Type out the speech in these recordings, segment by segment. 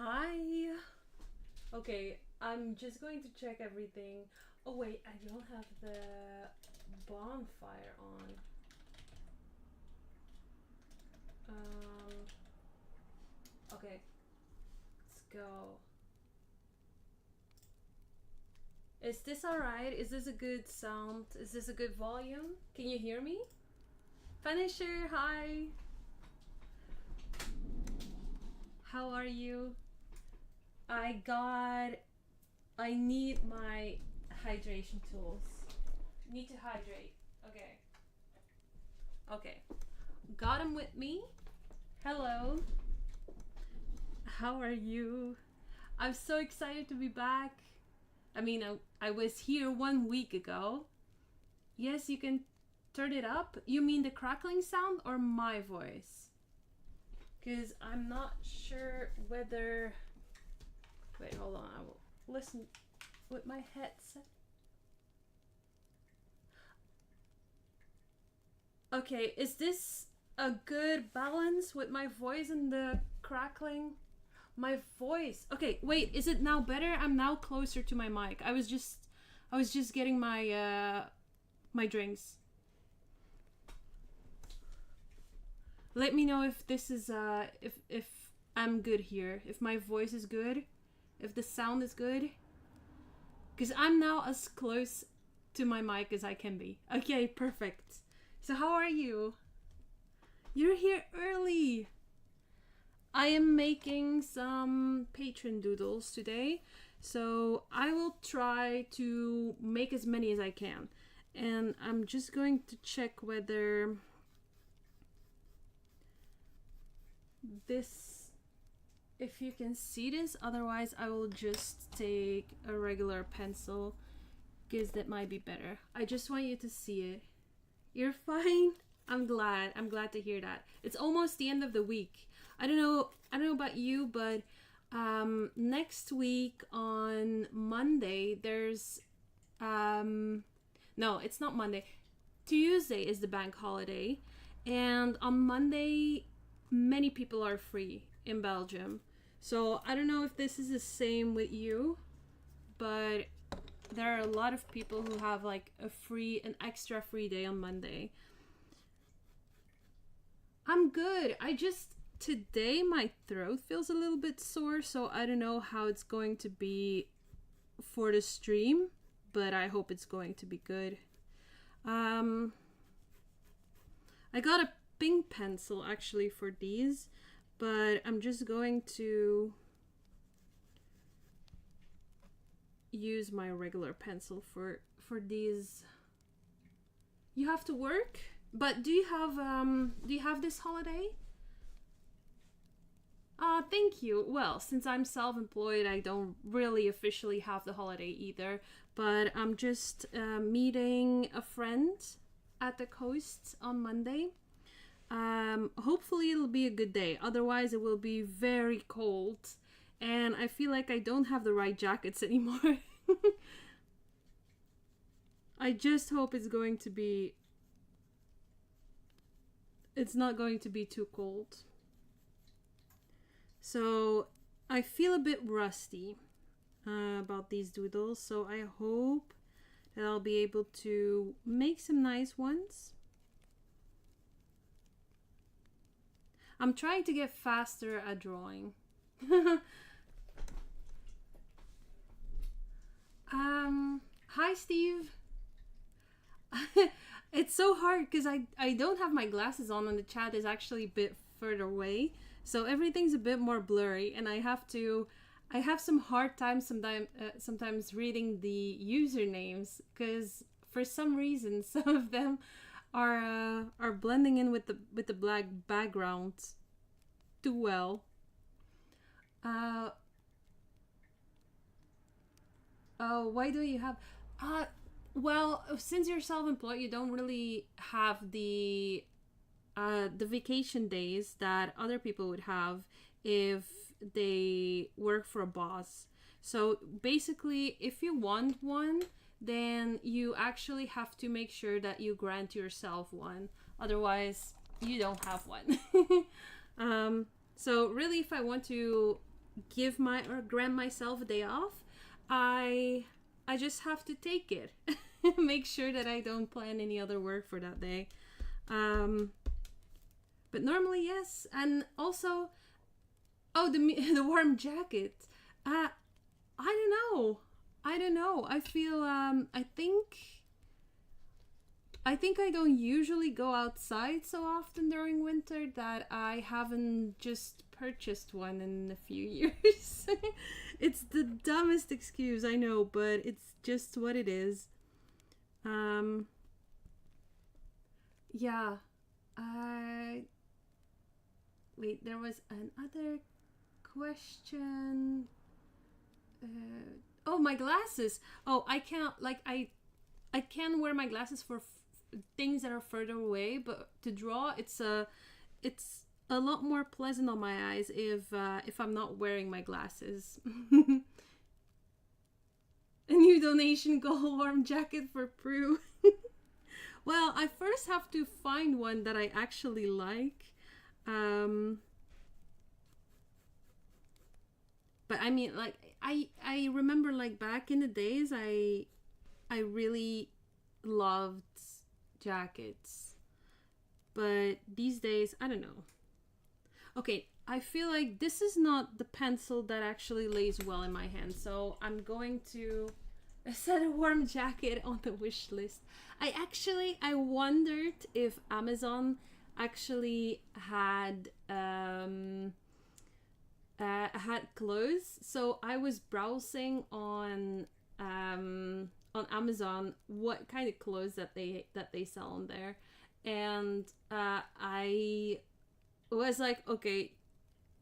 Hi. Okay, I'm just going to check everything. Oh wait, I don't have the bonfire on. Um. Okay, let's go. Is this alright? Is this a good sound? Is this a good volume? Can you hear me? Finisher, hi. How are you? I got. I need my hydration tools. Need to hydrate. Okay. Okay. Got him with me. Hello. How are you? I'm so excited to be back. I mean, I was here 1 week ago. Yes, you can turn it up. You mean the crackling sound or my voice? Because I'm not sure whether. Wait, hold on. I will listen with my headset. Okay, is this a good balance with my voice and the crackling? My voice. Okay, wait, is it now better? I'm now closer to my mic. I was just getting my drinks. Let me know if this is if I'm good here. If my voice is good, if the sound is good. Cuz I'm now as close to my mic as I can be. Okay, perfect. So how are you? You're here early. I am making some patron doodles today, so I will try to make as many as I can. And I'm just going to check whether this, if you can see this, otherwise I will just take a regular pencil because that might be better. I just want you to see it. You're fine? I'm glad to hear that. It's almost the end of the week. I don't know about you, but next week on Monday there's no, it's not Monday. Tuesday is the bank holiday, and on Monday many people are free in Belgium. So I don't know if this is the same with you, but there are a lot of people who have like an extra free day on Monday. I'm good. Today my throat feels a little bit sore, so I don't know how it's going to be for the stream, but I hope it's going to be good. I got a pink pencil actually for these, but I'm just going to use my regular pencil for these. You have to work? But do you have this holiday? Thank you. Well, since I'm self-employed, I don't really officially have the holiday either, but I'm just meeting a friend at the coast on Monday. Hopefully it'll be a good day. Otherwise it will be very cold, and I feel like I don't have the right jackets anymore. I just hope it's not going to be too cold. So I feel a bit rusty about these doodles, so I hope that I'll be able to make some nice ones. I'm trying to get faster at drawing. Hi Steve. It's so hard because I don't have my glasses on and the chat is actually a bit further away. So everything's a bit more blurry, and I have some hard time sometimes reading the usernames because for some reason some of them are blending in with the black background too well. Oh, why do you have? Well, since you're self-employed, you don't really have the vacation days that other people would have if they work for a boss. So basically, if you want one, then you actually have to make sure that you grant yourself one. Otherwise, you don't have one. So really, if I want to give my or grant myself a day off, I just have to take it. Make sure that I don't plan any other work for that day. But normally, yes. And also, oh, the the warm jacket. I don't know. I don't know. I feel I think I don't usually go outside so often during winter that I haven't just purchased one in a few years. It's the dumbest excuse, I know, but it's just what it is. Um yeah. I wait, there was another question. Oh, my glasses. Oh, I can't like I can wear my glasses for things that are further away, but to draw, it's a lot more pleasant on my eyes if I'm not wearing my glasses. A new donation goal warm jacket for Prue. Well, I first have to find one that I actually like. Um, but I mean, like I remember like back in the days, I really loved jackets, but these days I don't know. Okay, I feel like this is not the pencil that actually lays well in my hand, so I'm going to set a warm jacket on the wish list. I wondered if Amazon actually had clothes. So I was browsing on Amazon what kind of clothes that they sell on there, and I was like, okay,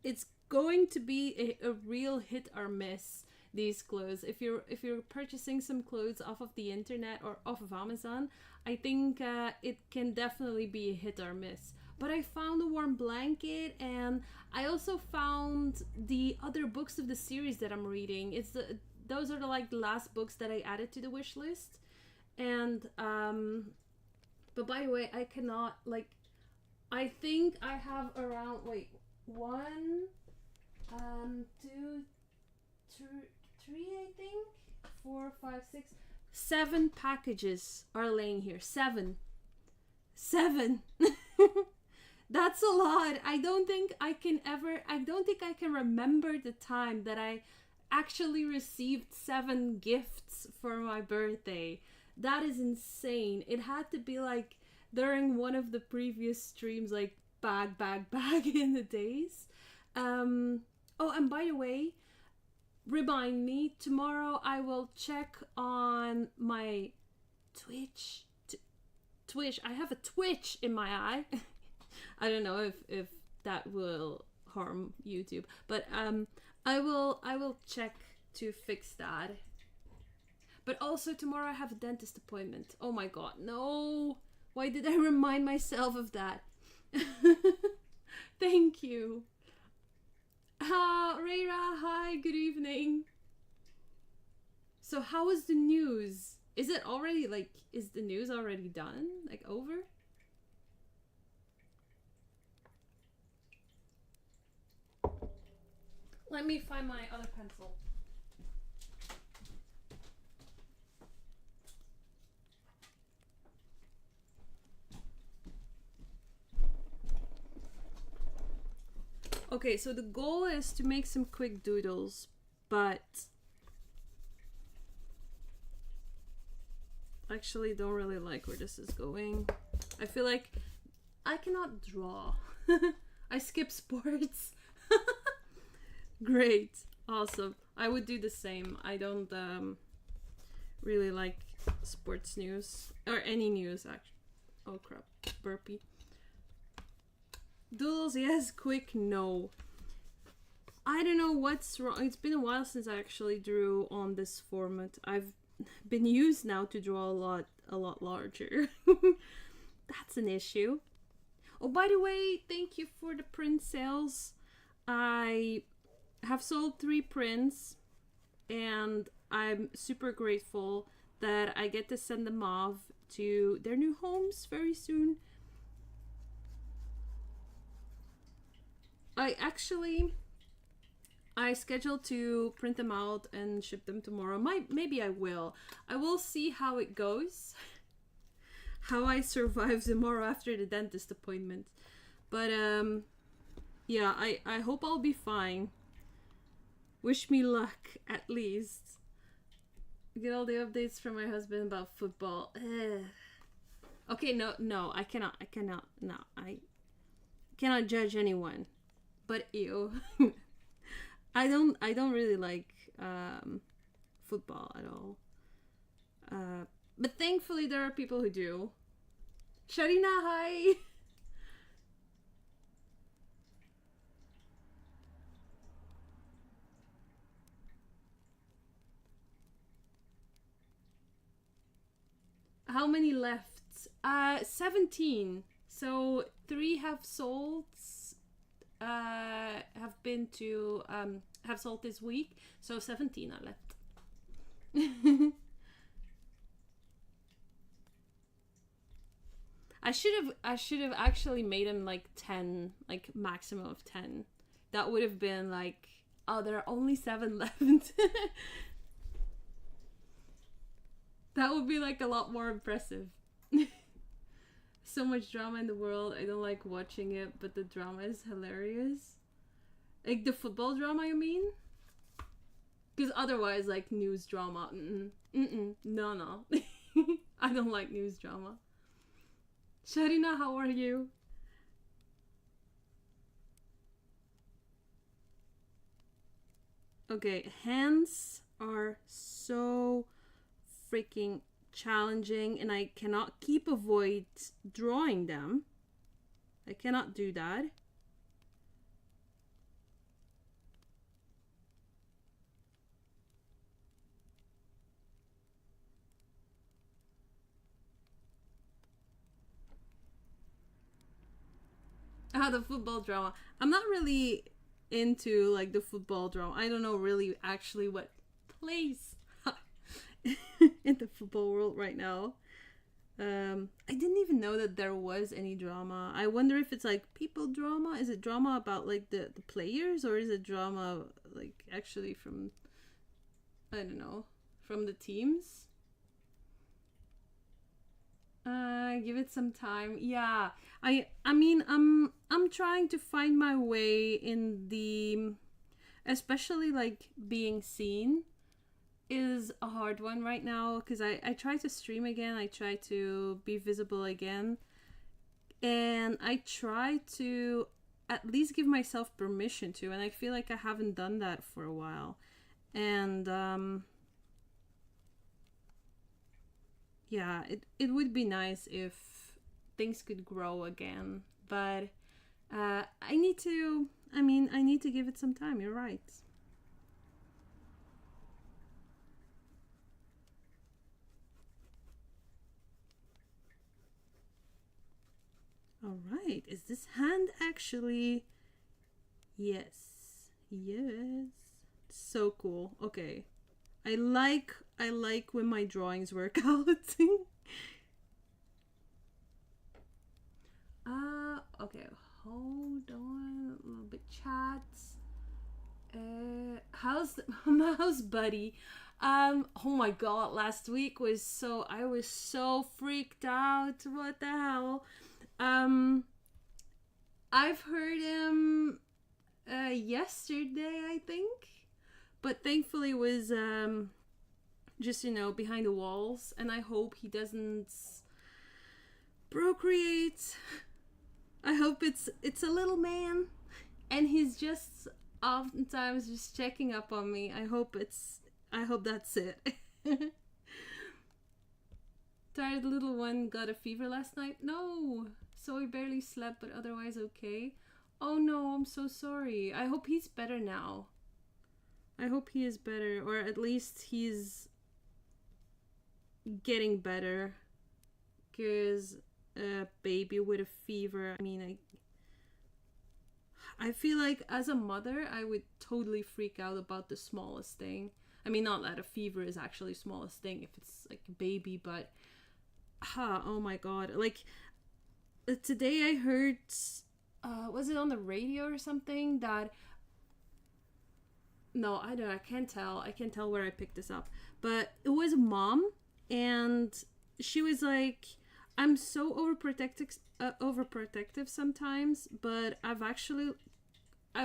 it's going to be a real hit or miss, these clothes. If you're purchasing some clothes off of the internet or off of Amazon, I think it can definitely be a hit or miss. But I found a warm blanket, and I also found the other books of the series that I'm reading. Those are like the last books that I added to the wish list. And but by the way, I cannot like I think I have around one two three, I think, 4, 5, 6, 7 packages are laying here. Seven. That's a lot. I don't think I can remember the time that I actually received 7 gifts for my birthday. That is insane. It had to be like during one of the previous streams, like bag in the days. Oh, and by the way, remind me, tomorrow I will check on my Twitch. Twitch. I have a twitch in my eye. I don't know if that will harm YouTube, but I will check to fix that. But also tomorrow I have a dentist appointment. Oh my god, no! Why did I remind myself of that? Thank you. Reira, hi, good evening. So how is the news? Is it already is the news already done? Like over? Let me find my other pencil. Okay, so the goal is to make some quick doodles, but I actually don't really like where this is going. I feel like I cannot draw. I skip sports. Great. Awesome. I would do the same. I don't really like sports news or any news actually. Oh crap. Burpee. Doodles, yes. Quick, no. I don't know what's wrong. It's been a while since I actually drew on this format. I've been used now to draw a lot larger. That's an issue. Oh, by the way, thank you for the print sales. I have sold 3 prints, and I'm super grateful that I get to send them off to their new homes very soon. I actually I scheduled to print them out and ship them tomorrow. Maybe I will. I will see how it goes. How I survive tomorrow after the dentist appointment. But yeah, I hope I'll be fine. Wish me luck, at least. Get all the updates from my husband about football. Ugh. Okay, no, I cannot, no, I cannot judge anyone. But ew. I don't really like football at all. But thankfully there are people who do. Sharina, hi! How many left? 17. So 3 have sold. Have been to have sold this week. So 17 are left. I should have actually made him like 10, like maximum of 10. That would have been like, oh, there are only 7 left. That would be like a lot more impressive. So much drama in the world. I don't like watching it, but the drama is hilarious. Like the football drama, you mean? Because otherwise, like news drama, no. I don't like news drama. Sharina, how are you? Okay, hands are so freaking challenging, and I cannot avoid drawing them. I cannot do that. Ah, the football drama. I'm not really into like the football drama. I don't know really actually what plays in the football world right now. I didn't even know that there was any drama. I wonder if it's like people drama. Is it drama about like the players, or is it drama like actually from, I don't know, from the teams? Give it some time. Yeah. I mean, I'm trying to find my way in the, especially like being seen is a hard one right now, because I try to stream again. I try to be visible again, and I try to at least give myself permission to, and I feel like I haven't done that for a while. And yeah, it would be nice if things could grow again, but I need to, I mean, I need to give it some time. You're right. All right, is this hand actually? Yes, yes, so cool. Okay, I like when my drawings work out. Okay, hold on a little bit, chat. How's how's buddy? Oh my god, last week was so, I was so freaked out. What the hell? I've heard him yesterday, I think, but thankfully it was just, you know, behind the walls, and I hope he doesn't procreate. I hope it's a little man, and he's just oftentimes just checking up on me. I hope that's it. Tired little one got a fever last night? No. So he barely slept, but otherwise okay. Oh no, I'm so sorry. I hope he's better now. I hope he is better, or at least he's getting better. Because a baby with a fever, I mean, I feel like as a mother, I would totally freak out about the smallest thing. I mean, not that a fever is actually the smallest thing if it's like a baby, but oh my god. Like, today I heard, was it on the radio or something, that No, I don't. I can't tell. I can't tell where I picked this up. But it was a mom, and she was like, "I'm so overprotective sometimes, but I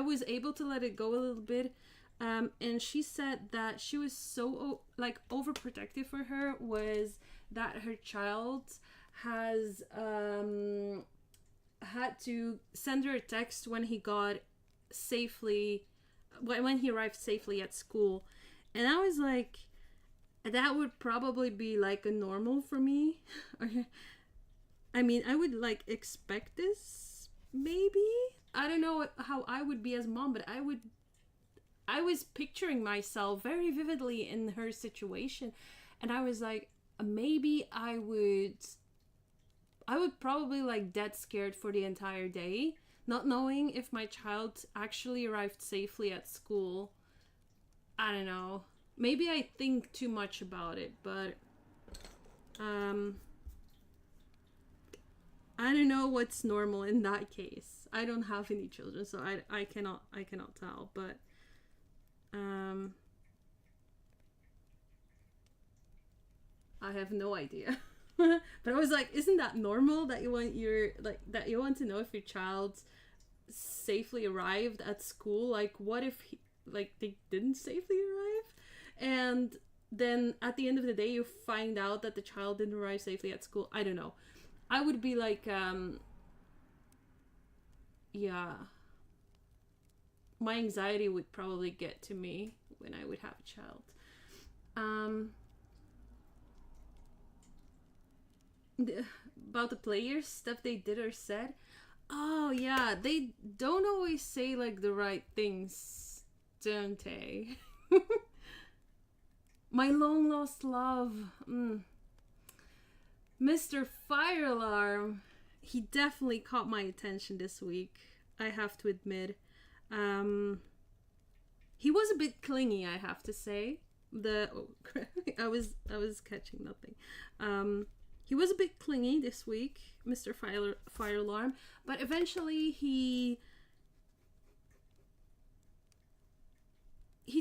was able to let it go a little bit." And she said that she was so like overprotective for her was that her child has had to send her a text when he got safely when he arrived safely at school. And I was like, that would probably be like a normal for me. I mean, I would like expect this, maybe. I don't know how I would be as mom, but I was picturing myself very vividly in her situation, and I was like, maybe I would probably like dead scared for the entire day, not knowing if my child actually arrived safely at school. I don't know. Maybe I think too much about it, but I don't know what's normal in that case. I don't have any children, so I cannot tell, but I have no idea. But I was like, isn't that normal that you want to know if your child safely arrived at school? Like, what if they didn't safely arrive, and then at the end of the day you find out that the child didn't arrive safely at school? I don't know. I would be like, yeah, my anxiety would probably get to me when I would have a child. About the players, stuff they did or said. Oh yeah, they don't always say like the right things, don't they? My long lost love, Mr. Fire Alarm. He definitely caught my attention this week, I have to admit. He was a bit clingy, I have to say. I was catching nothing. He was a bit clingy this week, Mr. Fire Alarm, but eventually he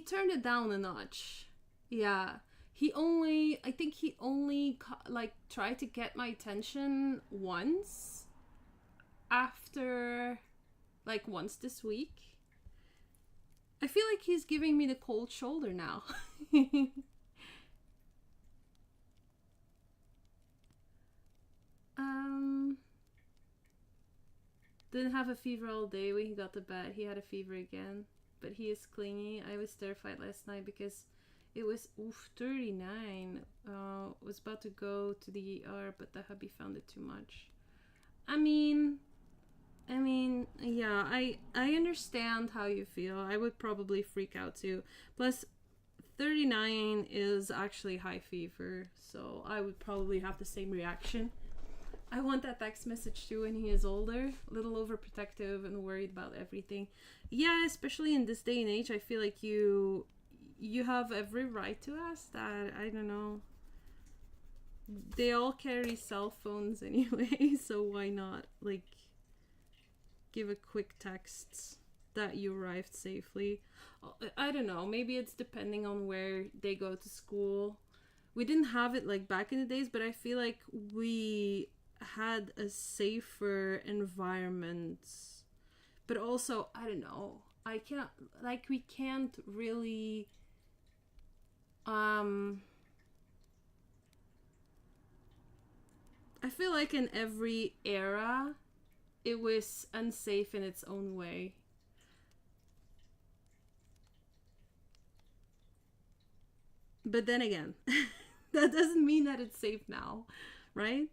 turned it down a notch. Yeah. I think he only like tried to get my attention once once this week. I feel like he's giving me the cold shoulder now. Didn't have a fever all day when he got to bed. He had a fever again, but he is clingy. I was terrified last night because it was 39. Was about to go to the ER, but the hubby found it too much. I mean, yeah, I understand how you feel. I would probably freak out too. Plus, 39 is actually high fever, so I would probably have the same reaction. I want that text message too when he is older, a little overprotective and worried about everything. Yeah, especially in this day and age, I feel like you have every right to ask that. I don't know. They all carry cell phones anyway, so why not like give a quick text that you arrived safely? I don't know. Maybe it's depending on where they go to school. We didn't have it like back in the days, but I feel like we had a safer environment. But also, I don't know. We can't really I feel like in every era it was unsafe in its own way. But then again, that doesn't mean that it's safe now, right?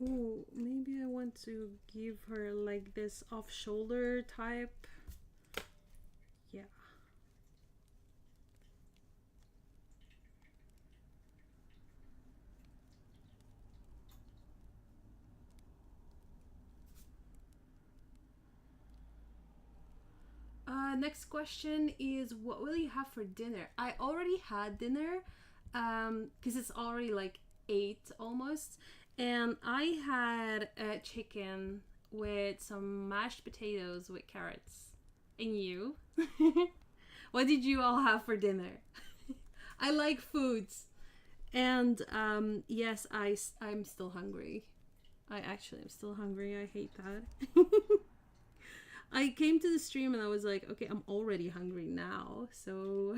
Ooh, maybe I want to give her like this off-shoulder type. Yeah. next question is, what will you have for dinner? I already had dinner, because it's already like 8 almost, and I had a chicken with some mashed potatoes with carrots. And you? What did you all have for dinner? I like foods. And yes, I'm still hungry. I actually am still hungry. I hate that. I came to the stream and I was like, okay, I'm already hungry now. So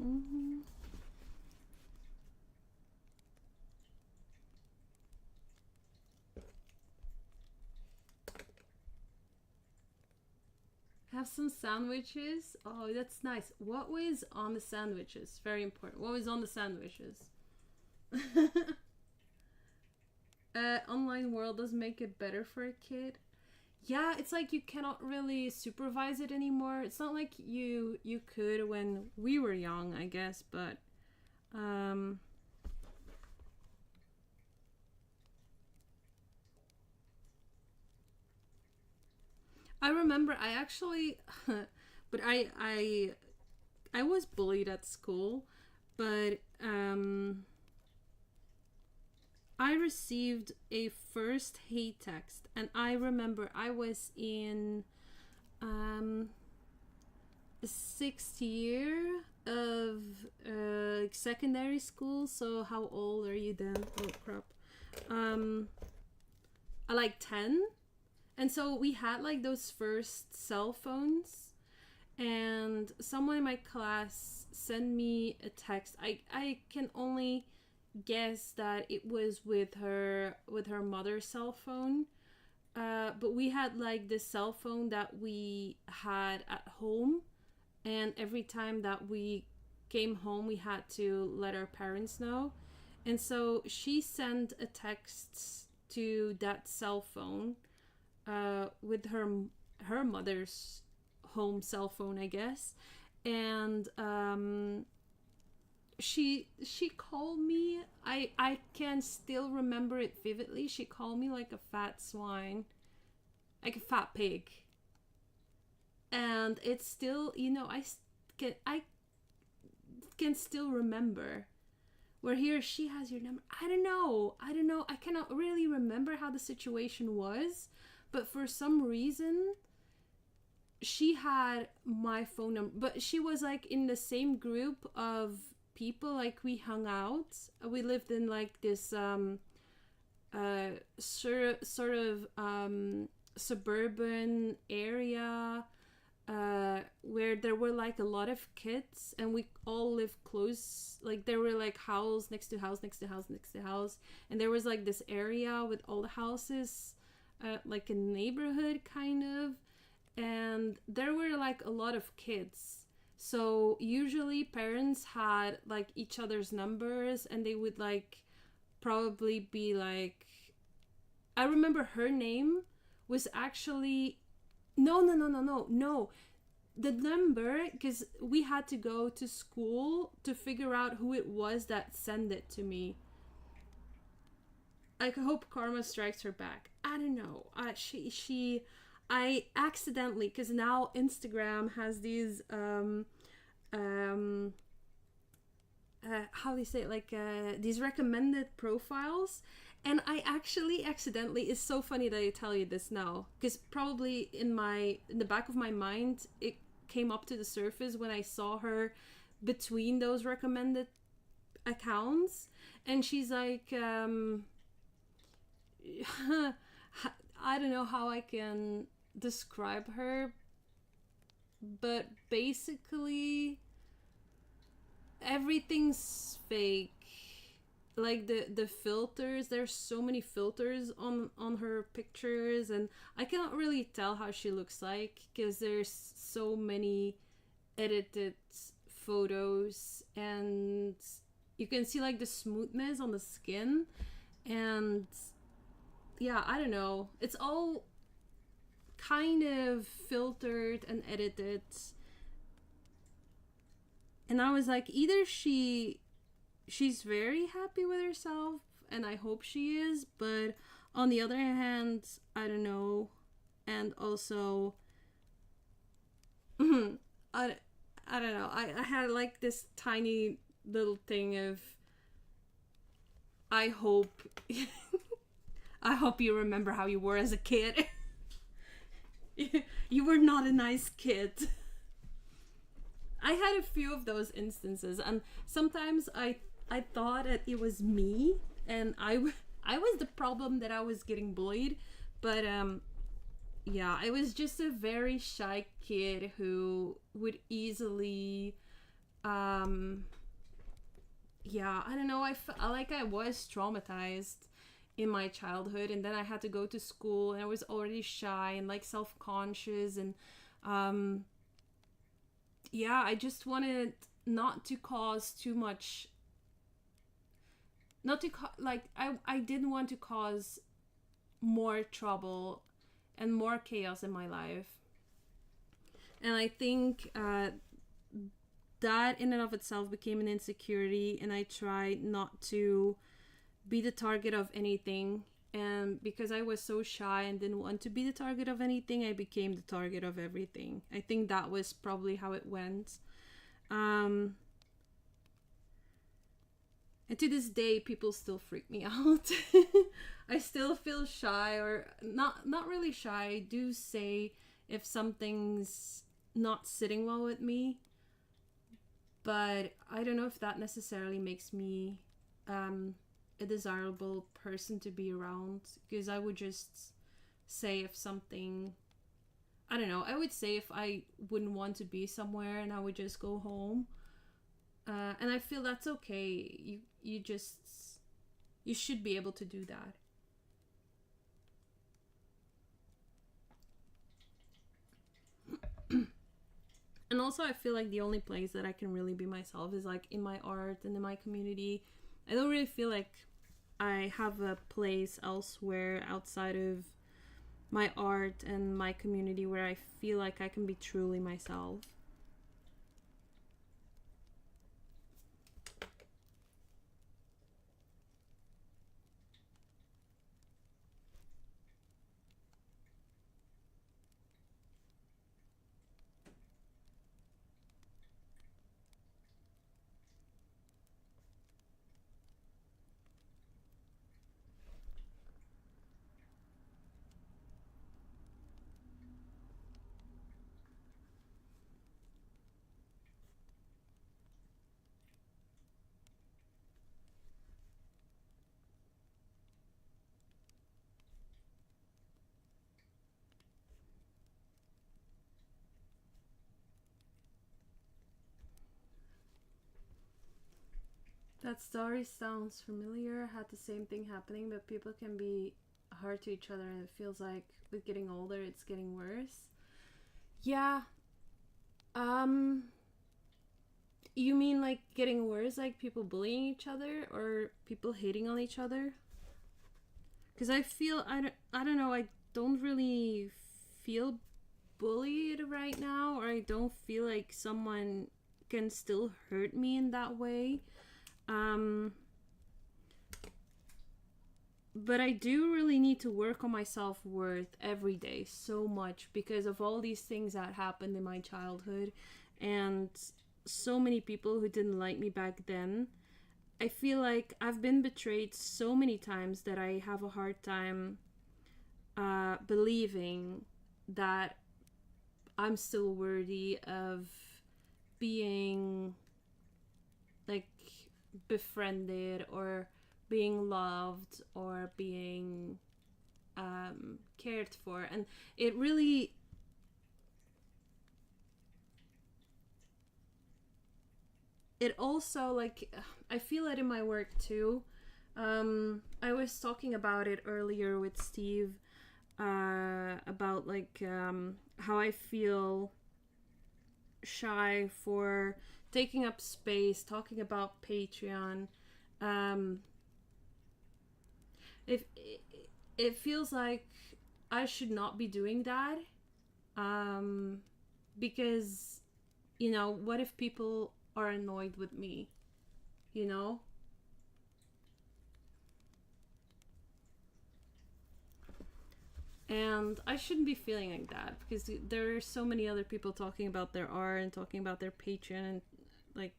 mhm. Have some sandwiches. Oh, that's nice. What was on the sandwiches? Very important. What was on the sandwiches? Online world does make it better for a kid. Yeah, it's like you cannot really supervise it anymore. It's not like you could when we were young, I guess, but um I remember I actually but I was bullied at school, but I received a first hate text, and I remember I was in um the 6th year of secondary school. So how old are you then? Oh crap. Um I like 10. And so we had like those first cell phones, and someone in my class sent me a text. I can only guess that it was with her mother's cell phone. But we had like this cell phone that we had at home, and every time that we came home we had to let our parents know. And so she sent a text to that cell phone, with her mother's home cell phone, I guess. And she called me. I can still remember it vividly. She called me like a fat swine, like a fat pig. And it's still, I can still remember. Where here she has your number. I don't know. I cannot really remember how the situation was, but for some reason she had my phone number. But she was like in the same group of people. Like we hung out. We lived in like this sort of suburban area, where there were like a lot of kids, and we all lived close. Like there were like house next to house next to house next to house, and there was like this area with all the houses, like a neighborhood kind of, and there were like a lot of kids. So usually parents had like each other's numbers, and they would like probably be like, I remember her name was actually, no, the number, because we had to go to school to figure out who it was that sent it to me. I hope karma strikes her back. I don't know. I accidentally, because now Instagram has these how do you say it, like these recommended profiles, and I actually accidentally, it's so funny that I tell you this now, because probably in the back of my mind it came up to the surface when I saw her between those recommended accounts, and she's like I don't know how I can describe her, but basically everything's fake. Like the filters, there's so many filters on her pictures, and I cannot really tell how she looks like because there's so many edited photos, and you can see like the smoothness on the skin. And yeah, I don't know, it's all kind of filtered and edited. And I was like, either she's very happy with herself, and I hope she is, but on the other hand, I don't know. And also I, I don't know, I had like this tiny little thing of, I hope I hope you remember how you were as a kid. You were not a nice kid. I had a few of those instances, and sometimes I thought that it was me, and I was the problem, that I was getting bullied. But yeah, I was just a very shy kid who would easily yeah, I don't know, I felt like I was traumatized in my childhood, and then I had to go to school, and I was already shy and like self-conscious, and um yeah, I just wanted not to cause too much, not to like I didn't want to cause more trouble and more chaos in my life. And I think that in and of itself became an insecurity, and I tried not to be the target of anything. And because I was so shy and didn't want to be the target of anything, I became the target of everything. I think that was probably how it went. Um, and to this day, people still freak me out. I still feel shy, or not really shy. I do say if something's not sitting well with me, but I don't know if that necessarily makes me a desirable person to be around, because I would just say if something, I don't know, I would say if I wouldn't want to be somewhere, and I would just go home. And I feel that's okay. You should be able to do that. And also, I feel like the only place that I can really be myself is like in my art and in my community. I don't really feel like I have a place elsewhere outside of my art and my community where I feel like I can be truly myself. That story sounds familiar. Had the same thing happening, but people can be hard to each other, and it feels like with getting older, it's getting worse. Yeah. Um. You mean like getting worse, like people bullying each other or people hating on each other? Because I don't know. I don't really feel bullied right now, or I don't feel like someone can still hurt me in that way. Um, but I do really need to work on my self-worth every day so much because of all these things that happened in my childhood, and so many people who didn't like me back then. I feel like I've been betrayed so many times that I have a hard time believing that I'm still worthy of being like befriended or being loved or being cared for. And it really, it also like, I feel it in my work too. I was talking about it earlier with Steve about like how I feel shy for taking up space, talking about Patreon. Um, if it feels like I should not be doing that, um, because what if people are annoyed with me? You know, and I shouldn't be feeling like that because there are so many other people talking about their art and talking about their Patreon, and like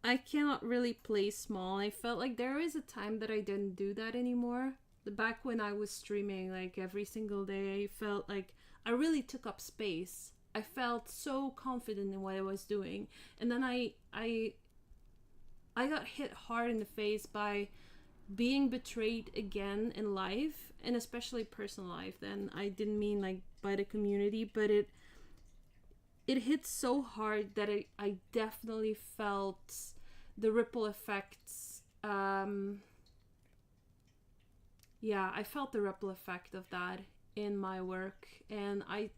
I cannot really play small. I felt like there is a time that I didn't do that anymore. Back when I was streaming like every single day, I felt like I really took up space. I felt so confident in what I was doing, and then I got hit hard in the face by being betrayed again in life, and especially personal life. Then I didn't mean like by the community, but it hit so hard that I definitely felt the ripple effects. Yeah, I felt the ripple effect of that in my work, and I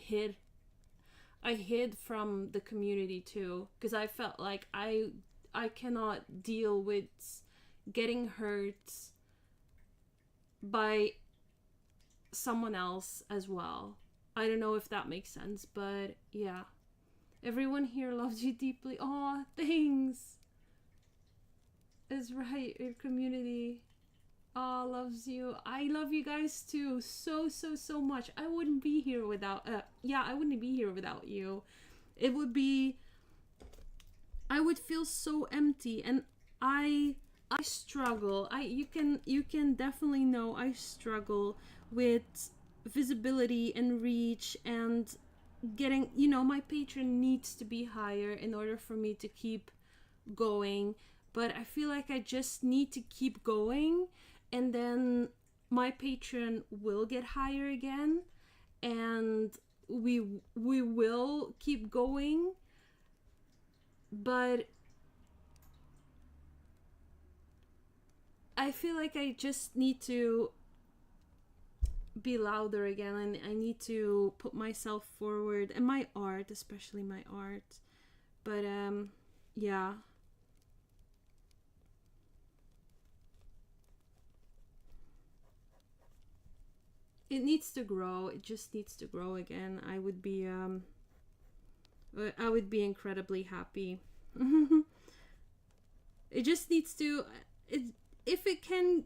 hid I hid from the community too because I felt like I cannot deal with getting hurt by someone else as well. I don't know if that makes sense, but yeah. Everyone here loves you deeply. Aw, thanks. Is right, your community. Aw, loves you. I love you guys too. So, so, so much. I wouldn't be here without I wouldn't be here without you. It would be I would feel so empty, and I struggle. You can definitely know I struggle with visibility and reach, and getting, my Patreon needs to be higher in order for me to keep going. But I feel like I just need to keep going, and then my Patreon will get higher again, and we will keep going. But I feel like I just need to be louder again, and I need to put myself forward, and my art, especially my art. But yeah. It needs to grow. It just needs to grow again. I would be incredibly happy. It just needs to if it can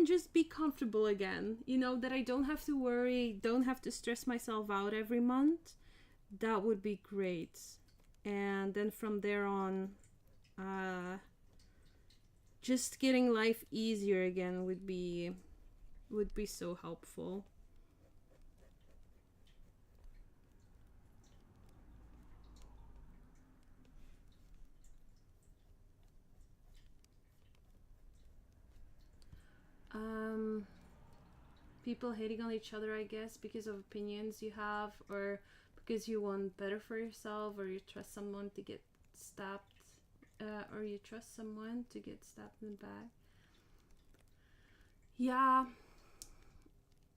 just be comfortable again, that I don't have to worry, don't have to stress myself out every month. That would be great. And then from there on, just getting life easier again would be so helpful. Um, People hating on each other, I guess, because of opinions you have, or because you want better for yourself, or you trust someone to get stabbed, or you trust someone to get stabbed in the back. Yeah,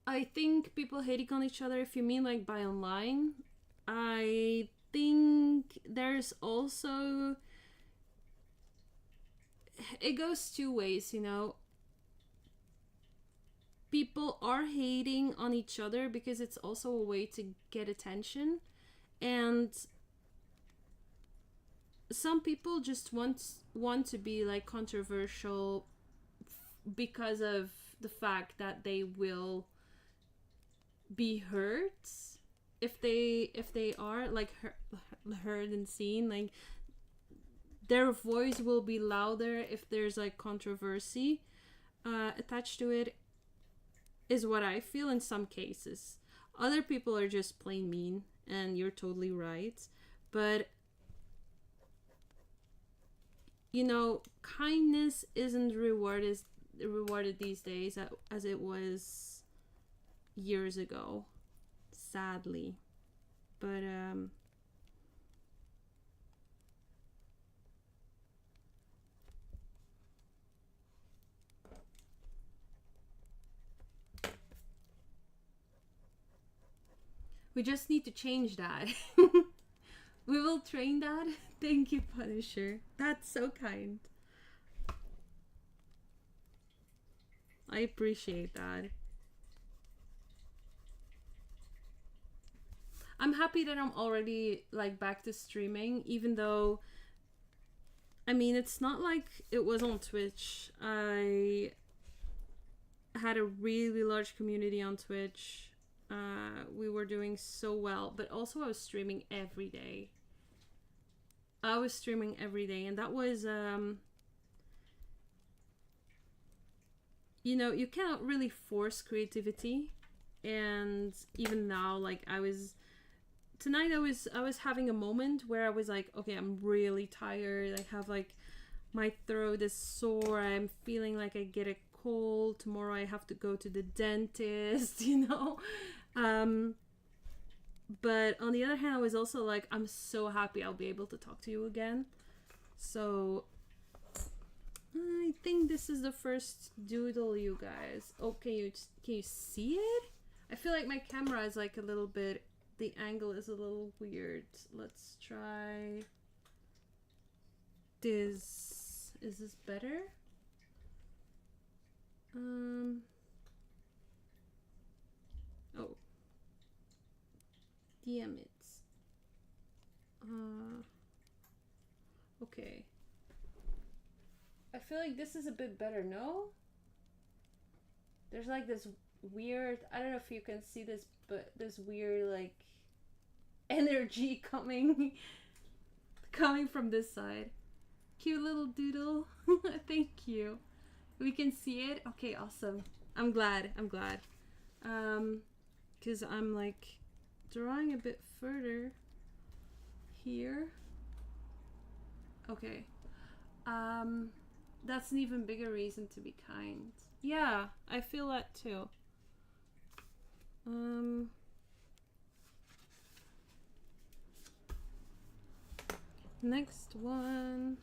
I think people hating on each other, if you mean like by online, I think there's also, it goes two ways, people are hating on each other because it's also a way to get attention, and some people just want to be like controversial because of the fact that they will be hurt if they are like heard and seen, like their voice will be louder if there's like controversy attached to it, is what I feel in some cases. Other people are just plain mean, and you're totally right. But kindness isn't rewarded these days as it was years ago, sadly. But We just need to change that. We will train that. Thank you, Punisher. That's so kind. I appreciate that. I'm happy that I'm already like back to streaming, even though I mean it's not like it was on Twitch. I had a really large community on Twitch. We were doing so well, but also I was streaming every day. And that was you know, you cannot really force creativity. And even now, like tonight I was having a moment where I was like, okay, I'm really tired. I have like my throat is sore. I'm feeling like I get a cold. Tomorrow I have to go to the dentist, you know. But on the other hand, I was also like, I'm so happy I'll be able to talk to you again. So I think this is the first doodle, you guys. Oh, can you see it? I feel like my camera is like a little bit, the angle is a little weird. Let's try this. Is this better? Oh. Damn it. Okay. I feel like this is a bit better, no? There's like this weird, I don't know if you can see this, but this weird like energy coming from this side. Cute little doodle. Thank you. We can see it. Okay, awesome. I'm glad. Cause I'm like drawing a bit further here. Okay. That's an even bigger reason to be kind. Yeah, I feel that too. Next one.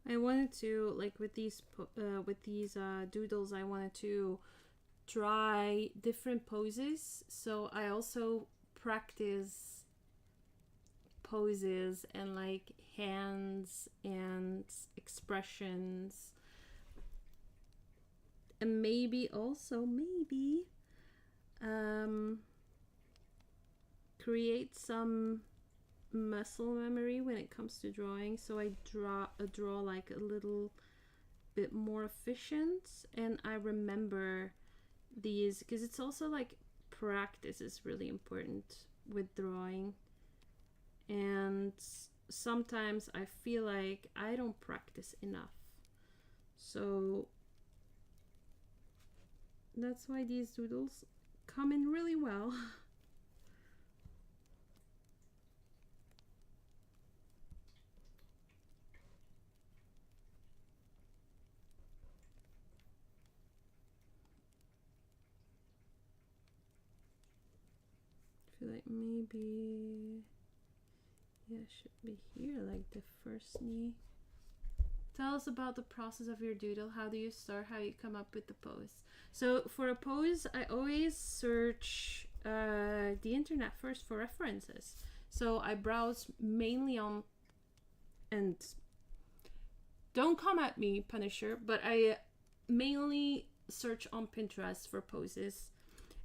I wanted to like with these doodles. I wanted to try different poses, so I also practice poses and like hands and expressions, and maybe create some muscle memory when it comes to drawing, so I draw like a little bit more efficient, and I remember these because it's also like practice is really important with drawing, and sometimes I feel like I don't practice enough, so that's why these doodles come in really well. I feel like maybe, yeah, it should be here, like the first knee. Tell us about the process of your doodle. How do you start? How you come up with the pose? So for a pose, I always search the internet first for references. So I browse mainly on, and don't come at me, Punisher, but I mainly search on Pinterest for poses.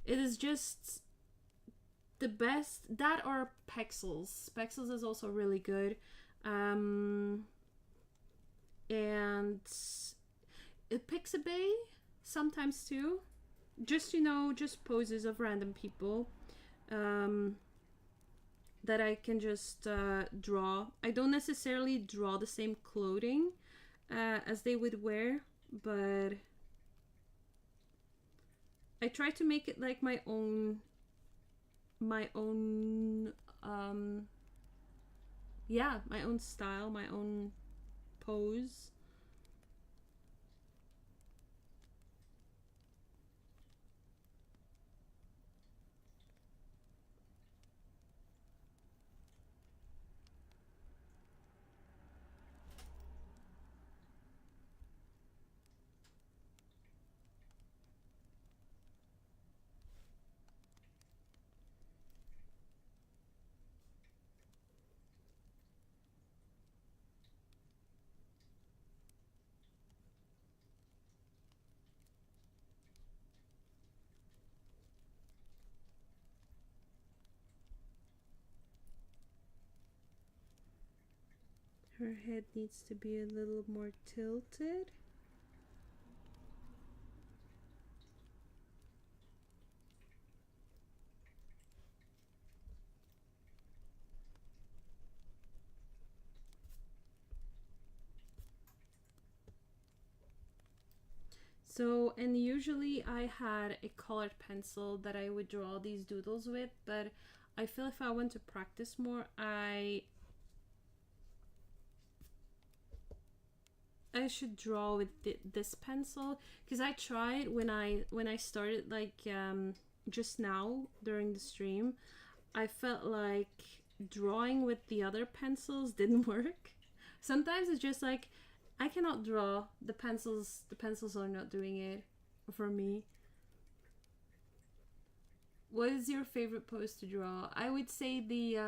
It is just the best. That or Pexels. Pexels is also really good. And Pixabay sometimes too. Just, just poses of random people that I can just draw. I don't necessarily draw the same clothing as they would wear, but I try to make it like my own my own style, my own pose. Her head needs to be a little more tilted. So, and usually I had a colored pencil that I would draw these doodles with, but I feel if I want to practice more, I should draw with this pencil, because I tried when I started, like just now during the stream. I felt like drawing with the other pencils didn't work. Sometimes it's just like I cannot draw. The pencils are not doing it for me. What is your favorite pose to draw? I would say the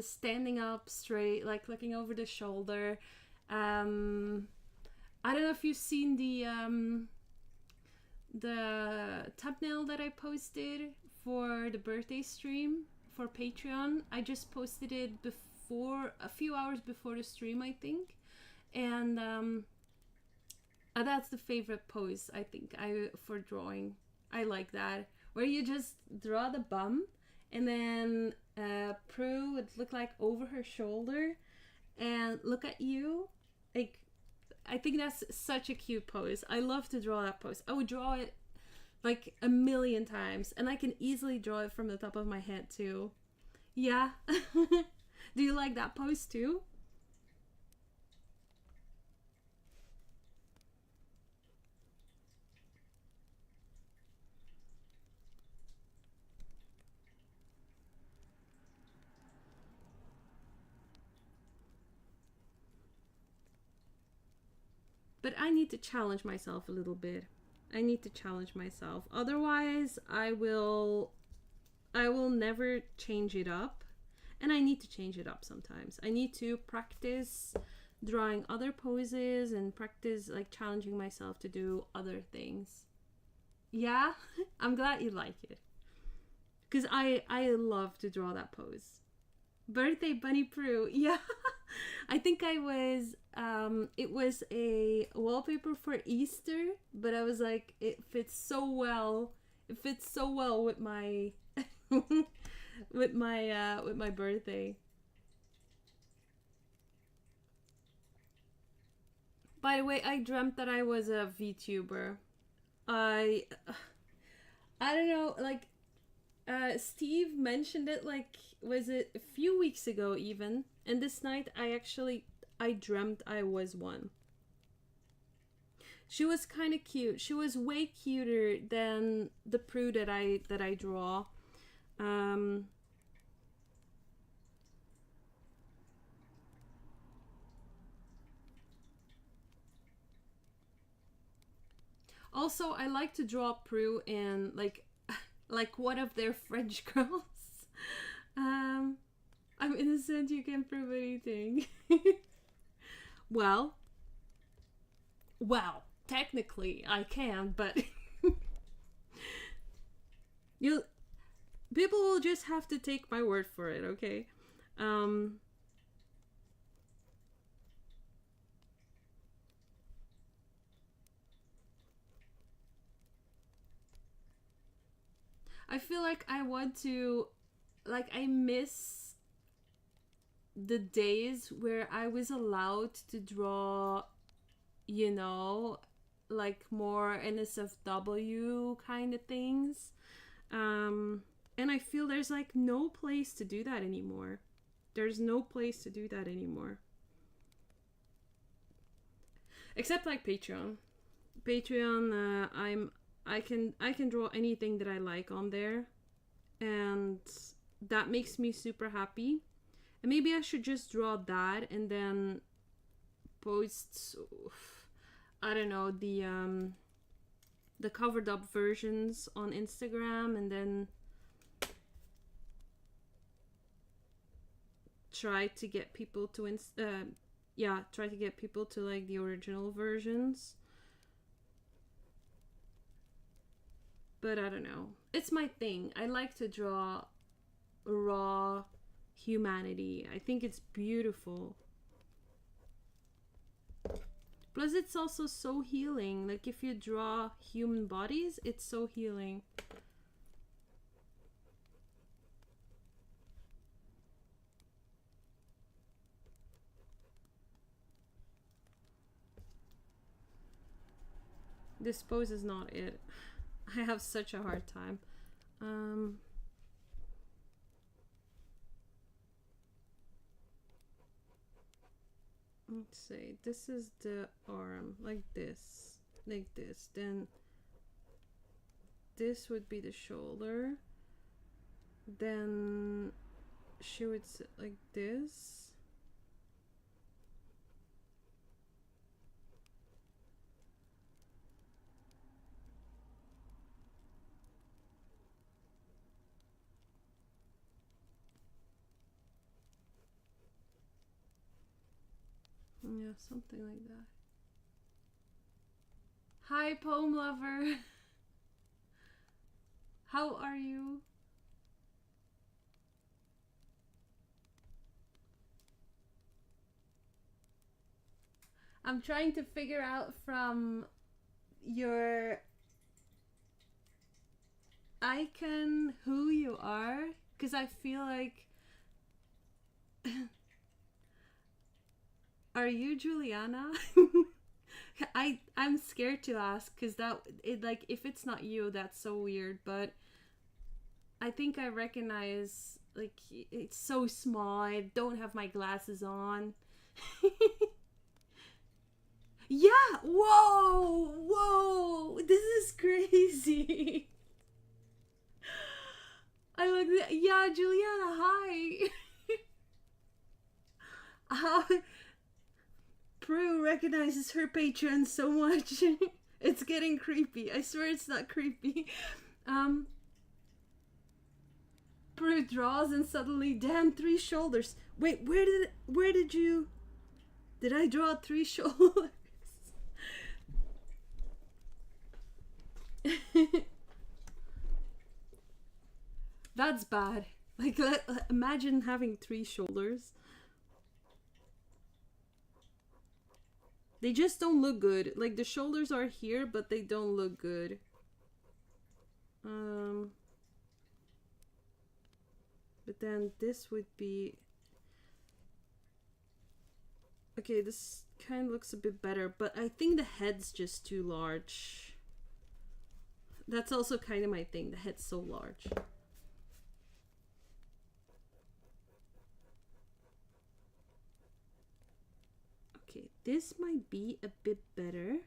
standing up straight, like looking over the shoulder. I don't know if you've seen the thumbnail that I posted for the birthday stream for Patreon. I just posted it a few hours before the stream, I think, and that's the favorite pose I think for drawing. I like that, where you just draw the bum, and then Prue would look like over her shoulder and look at you. Like, I think that's such a cute pose. I love to draw that pose. I would draw it like a million times, and I can easily draw it from the top of my head too. Yeah. Do you like that pose too? But I need to challenge myself a little bit. I need to challenge myself. Otherwise, I will never change it up. And I need to change it up sometimes. I need to practice drawing other poses and practice like challenging myself to do other things. Yeah, I'm glad you like it. Because I love to draw that pose. Birthday Bunny Prue. Yeah. I think I was it was a wallpaper for Easter, but I was like, it fits so well with my with my birthday. By the way, I dreamt that I was a VTuber. I I don't know, like Steve mentioned it, like, was it a few weeks ago even? And this night I dreamt I was one. She was kind of cute. She was way cuter than the Prue that I draw. Um, Also, I like to draw Prue in like one of their French girls. Um, I'm innocent. You can prove anything. well, technically I can, but you people will just have to take my word for it, okay? Um, I feel like I want to, like, I miss the days where I was allowed to draw, you know, like more NSFW kind of things. Um, and I feel there's like no place to do that anymore. There's no place to do that anymore. Except like Patreon. Patreon, I can draw anything that I like on there, and that makes me super happy. And maybe I should just draw that and then post, I don't know, the covered up versions on Instagram, and then try to get people to try to get people to like the original versions. But I don't know. It's my thing. I like to draw raw humanity. I think it's beautiful. Plus, it's also so healing. Like, if you draw human bodies, it's so healing. This pose is not it. I have such a hard time. Let's say this is the arm, like this, then this would be the shoulder, then she would sit like this. Yeah, something like that. Hi, poem lover. How are you? I'm trying to figure out from your icon who you are, because I feel like are you Juliana? I'm scared to ask because like if it's not you, that's so weird. But I think I recognize, like, it's so small. I don't have my glasses on. Yeah. Whoa. This is crazy. I look. Yeah, Juliana. Hi. How Prue recognizes her patron so much. It's getting creepy. I swear it's not creepy. Prue draws and suddenly, damn, 3 shoulders. Wait, where did you... Did I draw 3 shoulders? That's bad. Like, imagine having 3 shoulders. They just don't look good. Like, the shoulders are here, but they don't look good. But then this would be... Okay, this kind of looks a bit better, but I think the head's just too large. That's also kind of my thing. The head's so large. Okay, this might be a bit better.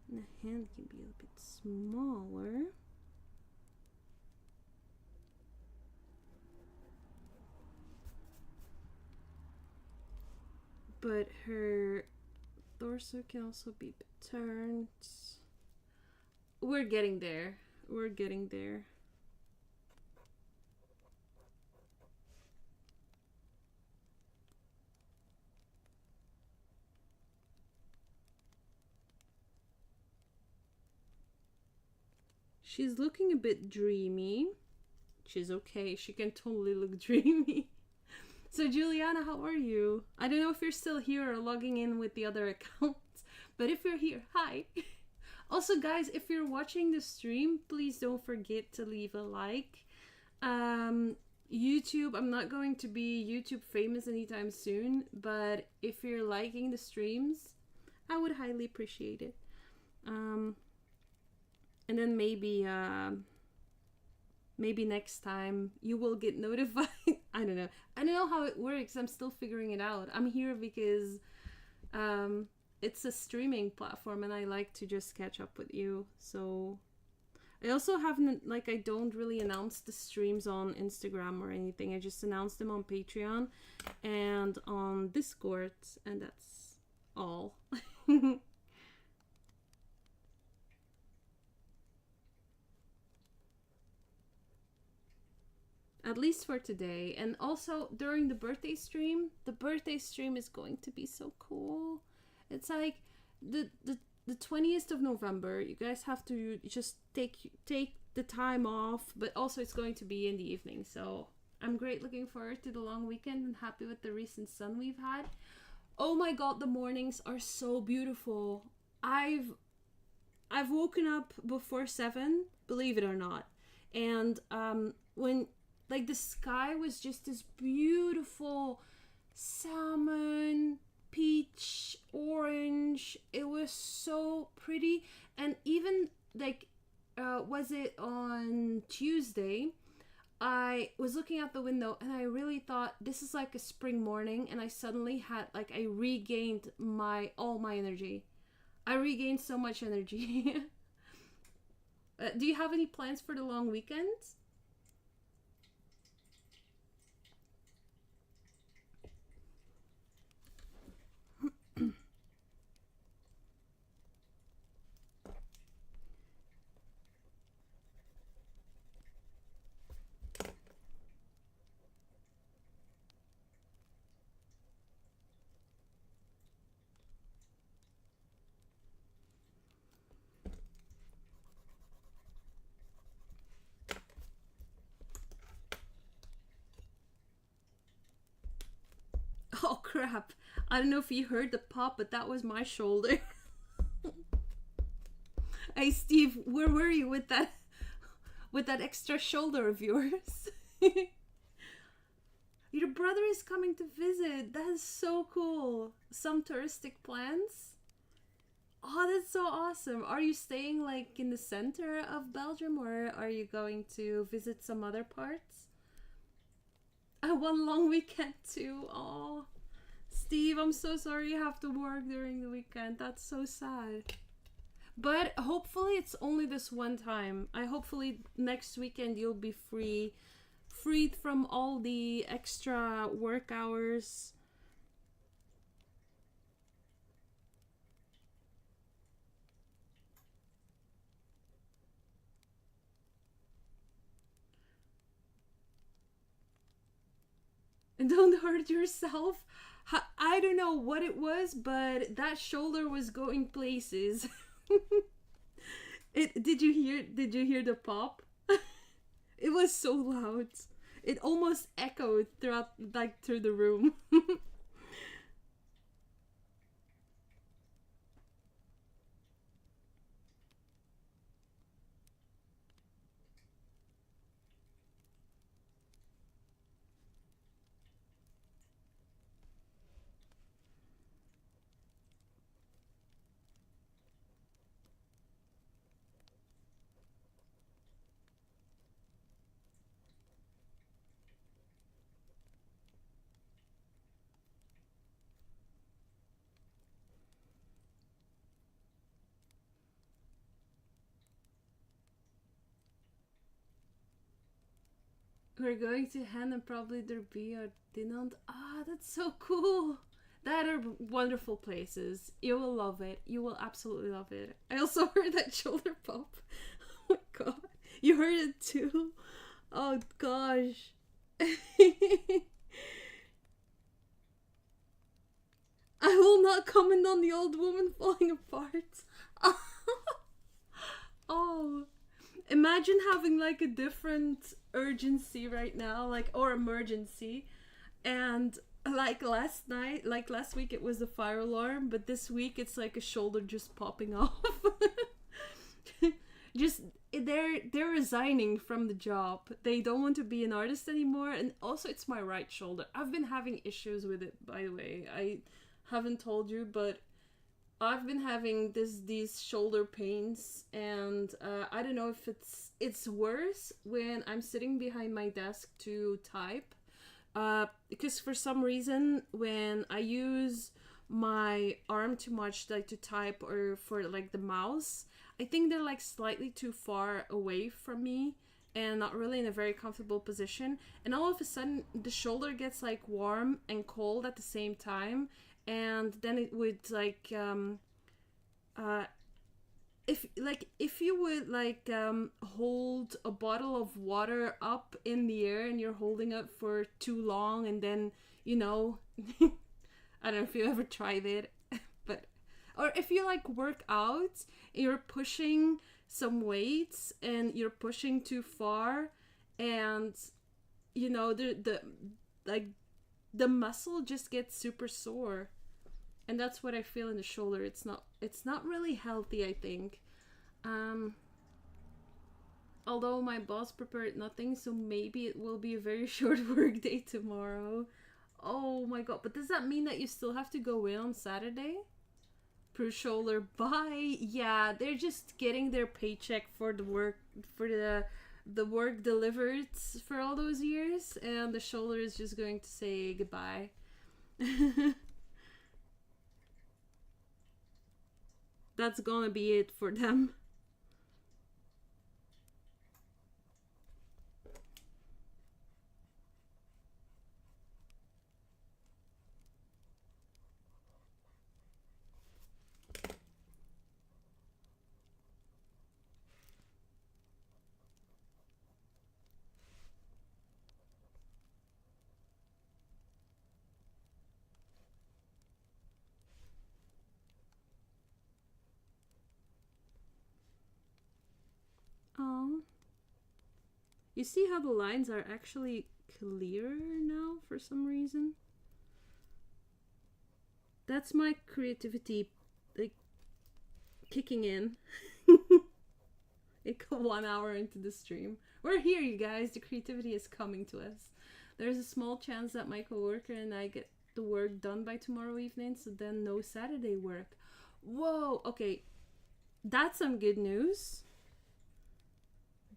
And the hand can be a bit smaller. But her torso can also be turned. We're getting there. We're getting there. She's looking a bit dreamy. She's okay. She can totally look dreamy. So, Juliana, how are you? I don't know if you're still here or logging in with the other accounts, but if you're here, hi. Also, guys, if you're watching the stream, please don't forget to leave a like. YouTube, I'm not going to be YouTube famous anytime soon, but if you're liking the streams, I would highly appreciate it. And then maybe next time you will get notified. I don't know how it works. I'm still figuring it out. I'm here because it's a streaming platform and I like to just catch up with you. So I also haven't, like, I don't really announce the streams on Instagram or anything. I just announce them on Patreon and on Discord, and that's all. At least for today. And also during the birthday stream is going to be so cool. It's like the 20th of November. You guys have to just take the time off, but also it's going to be in the evening. So I'm great looking forward to the long weekend and happy with the recent sun we've had. Oh my god, the mornings are so beautiful. I've woken up before 7, believe it or not. And when like the sky was just this beautiful salmon, peach, orange. It was so pretty. And even like was it on Tuesday, I was looking out the window and I really thought this is like a spring morning, and I suddenly had like I regained all my energy. I regained so much energy. Do you have any plans for the long weekend? Oh crap. I don't know if you heard the pop, but that was my shoulder. Hey Steve, where were you with that extra shoulder of yours? Your brother is coming to visit. That is so cool. Some touristic plans? Oh, that's so awesome. Are you staying like in the center of Belgium, or are you going to visit some other parts? One long weekend too. Oh, Steve, I'm so sorry you have to work during the weekend. That's so sad. But hopefully it's only this one time. Hopefully next weekend you'll be freed from all the extra work hours. And don't hurt yourself. I don't know what it was, but that shoulder was going places. Did you hear the pop? It was so loud. It almost echoed through the room. We're going to Hen and probably there be a dinner. Ah, that's so cool. That are wonderful places. You will love it. You will absolutely love it. I also heard that shoulder pop. Oh my god. You heard it too? Oh gosh. I will not comment on the old woman falling apart. Oh. Imagine having like a different urgency right now, like, or emergency. And like last week it was the fire alarm, but this week it's like a shoulder just popping off. Just they're resigning from the job. They don't want to be an artist anymore, and also it's my right shoulder. I've been having issues with it, by the way. I haven't told you, but I've been having these shoulder pains, and I don't know if it's worse when I'm sitting behind my desk to type, because for some reason when I use my arm too much, like to type or for like the mouse, I think they're like slightly too far away from me and not really in a very comfortable position, and all of a sudden the shoulder gets like warm and cold at the same time, and then it would like if you would like hold a bottle of water up in the air and you're holding it for too long, and then I don't know if you ever tried it, but or if you like work out, you're pushing some weights and you're pushing too far, and the like the muscle just gets super sore, and that's what I feel in the shoulder. It's not really healthy, I think. Although my boss prepared nothing, so maybe it will be a very short work day tomorrow. Oh my god, but does that mean that you still have to go in on Saturday? Per shoulder, bye. Yeah, they're just getting their paycheck for the work, for the work delivered for all those years, and the shoulder is just going to say goodbye. That's gonna be it for them. Oh. You see how the lines are actually clearer now for some reason? That's my creativity, like, kicking in. It got 1 hour into the stream. We're here, you guys. The creativity is coming to us. There's a small chance that my coworker and I get the work done by tomorrow evening, so then no Saturday work. Whoa, okay. That's some good news.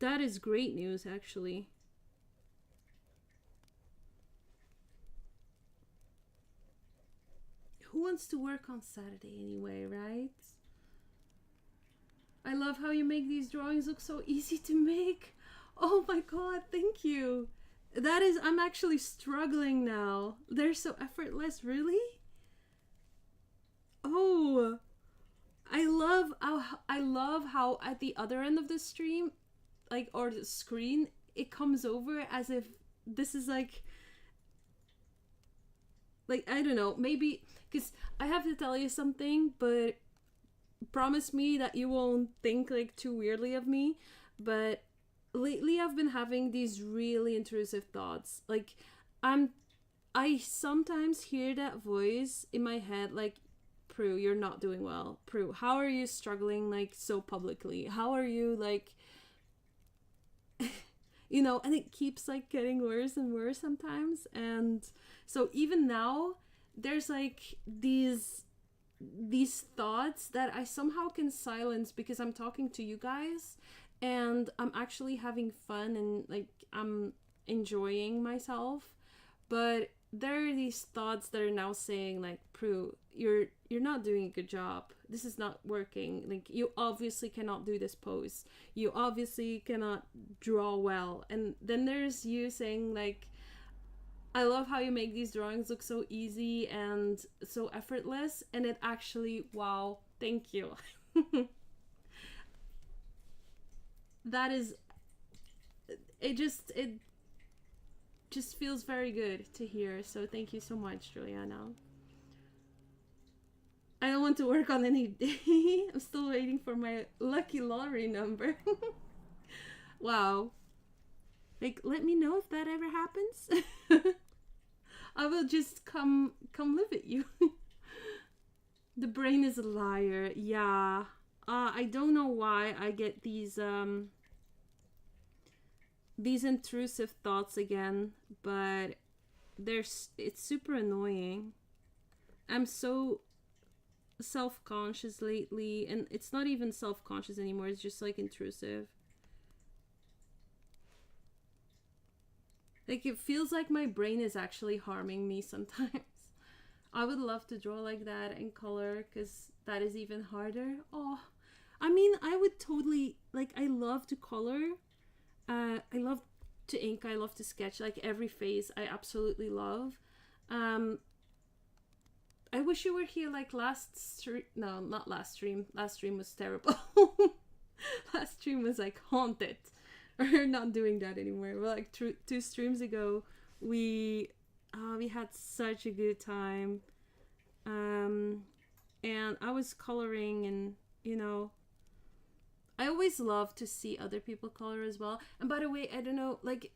That is great news, actually. Who wants to work on Saturday anyway, right? I love how you make these drawings look so easy to make. Oh my god, thank you. I'm actually struggling now. They're so effortless, really? Oh, I love how at the other end of the stream, like, or the screen, it comes over as if this is like I don't know, maybe because I have to tell you something, but promise me that you won't think like too weirdly of me, but lately I've been having these really intrusive thoughts. Like, I sometimes hear that voice in my head, like, Prue, you're not doing well. Prue, how are you struggling like so publicly? How are you like and it keeps like getting worse and worse sometimes. And so even now there's like these thoughts that I somehow can silence because I'm talking to you guys and I'm actually having fun and like I'm enjoying myself. But there are these thoughts that are now saying like, Prue, you're not doing a good job. This is not working. Like, you obviously cannot do this pose. You obviously cannot draw well. And then there's you saying like, I love how you make these drawings look so easy and so effortless, and it actually, wow, thank you. That is, it just feels very good to hear. So thank you so much, Juliana. I don't want to work on any day. I'm still waiting for my lucky lottery number. Wow. Like, let me know if that ever happens. I will just come live with you. The brain is a liar. Yeah. I don't know why I get these intrusive thoughts again, but it's super annoying. I'm so self-conscious lately, and it's not even self-conscious anymore. It's just like intrusive. Like, it feels like my brain is actually harming me sometimes. I would love to draw like that in color, because that is even harder. Oh, I mean, I would totally, like, I love to color. I love to ink. I love to sketch. Like, every face I absolutely love. I wish you were here like last stream. No, not last stream. Last stream was terrible. Last stream was like haunted. We're not doing that anymore. Well, like two streams ago, we had such a good time. And I was coloring, and I always love to see other people color as well. And by the way, I don't know, like,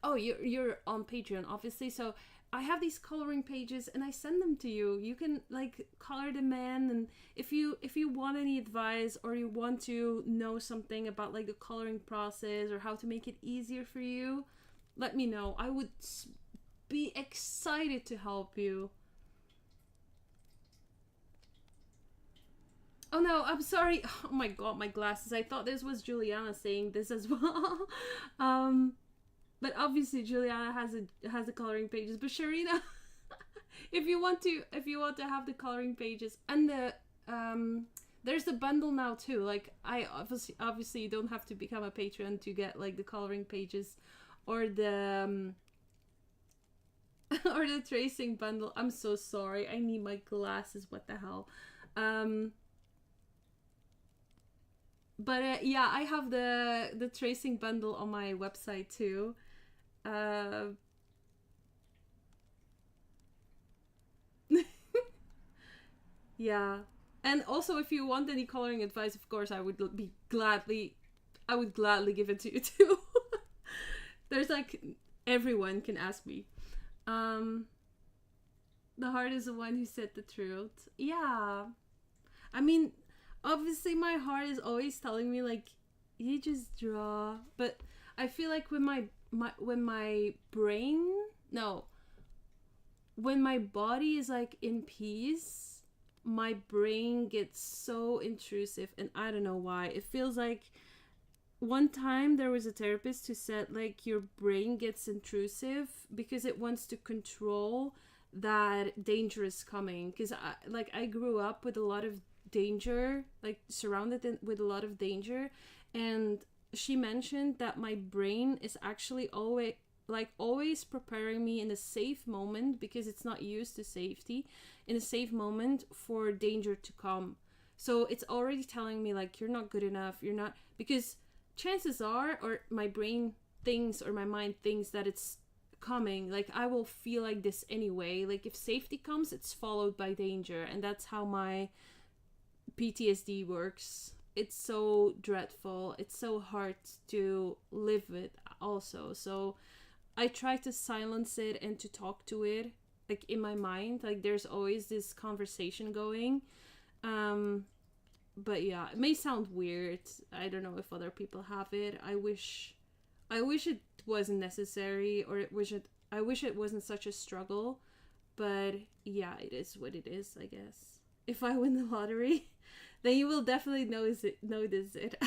oh, you're on Patreon, obviously, so I have these coloring pages and I send them to you. You can like color them in, and if you want any advice, or you want to know something about like the coloring process or how to make it easier for you, let me know. I would be excited to help you. Oh no, I'm sorry. Oh my god, my glasses. I thought this was Juliana saying this as well. But obviously Juliana has the coloring pages. But Sharina, if you want to have the coloring pages, and there's the bundle now too. Like, I obviously you don't have to become a patron to get like the coloring pages or the or the tracing bundle. I'm so sorry. I need my glasses. What the hell? But yeah, I have the tracing bundle on my website too. Yeah. And also, if you want any coloring advice, of course, I would gladly give it to you too. There's like, everyone can ask me. The heart is the one who said the truth. Yeah. I mean, obviously my heart is always telling me like, you just draw. But I feel like when my brain, no, when my body is like in peace, my brain gets so intrusive, and I don't know why. It feels like one time there was a therapist who said like your brain gets intrusive because it wants to control that danger is coming. Because I grew up with a lot of danger, like surrounded with a lot of danger, and she mentioned that my brain is actually always preparing me in a safe moment, because it's not used to safety, in a safe moment for danger to come. So it's already telling me like, you're not good enough, you're not, because chances are, or my brain thinks, or my mind thinks that it's coming, like I will feel like this anyway. Like if safety comes, it's followed by danger, and that's how my PTSD works. It's so dreadful. It's so hard to live with also. So I try to silence it and to talk to it, like in my mind. Like there's always this conversation going. But yeah, it may sound weird. I don't know if other people have it. I wish it wasn't necessary, or I wish it wasn't such a struggle. But yeah, it is what it is, I guess. If I win the lottery, then you will definitely notice it.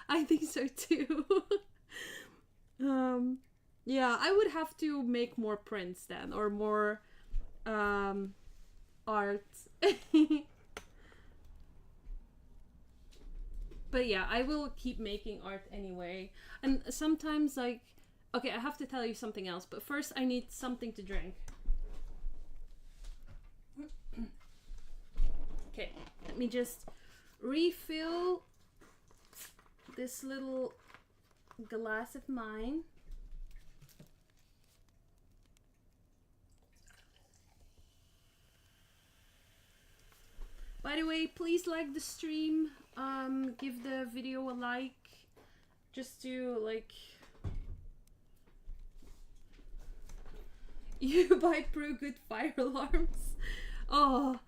I think so too. Yeah, I would have to make more prints then, or more art. But yeah, I will keep making art anyway. And sometimes, like, Okay, I have to tell you something else, but first I need something to drink. Okay, let me just refill this little glass of mine. By the way, please like the stream, give the video a like, just to like... You buy Pro good fire alarms? Oh,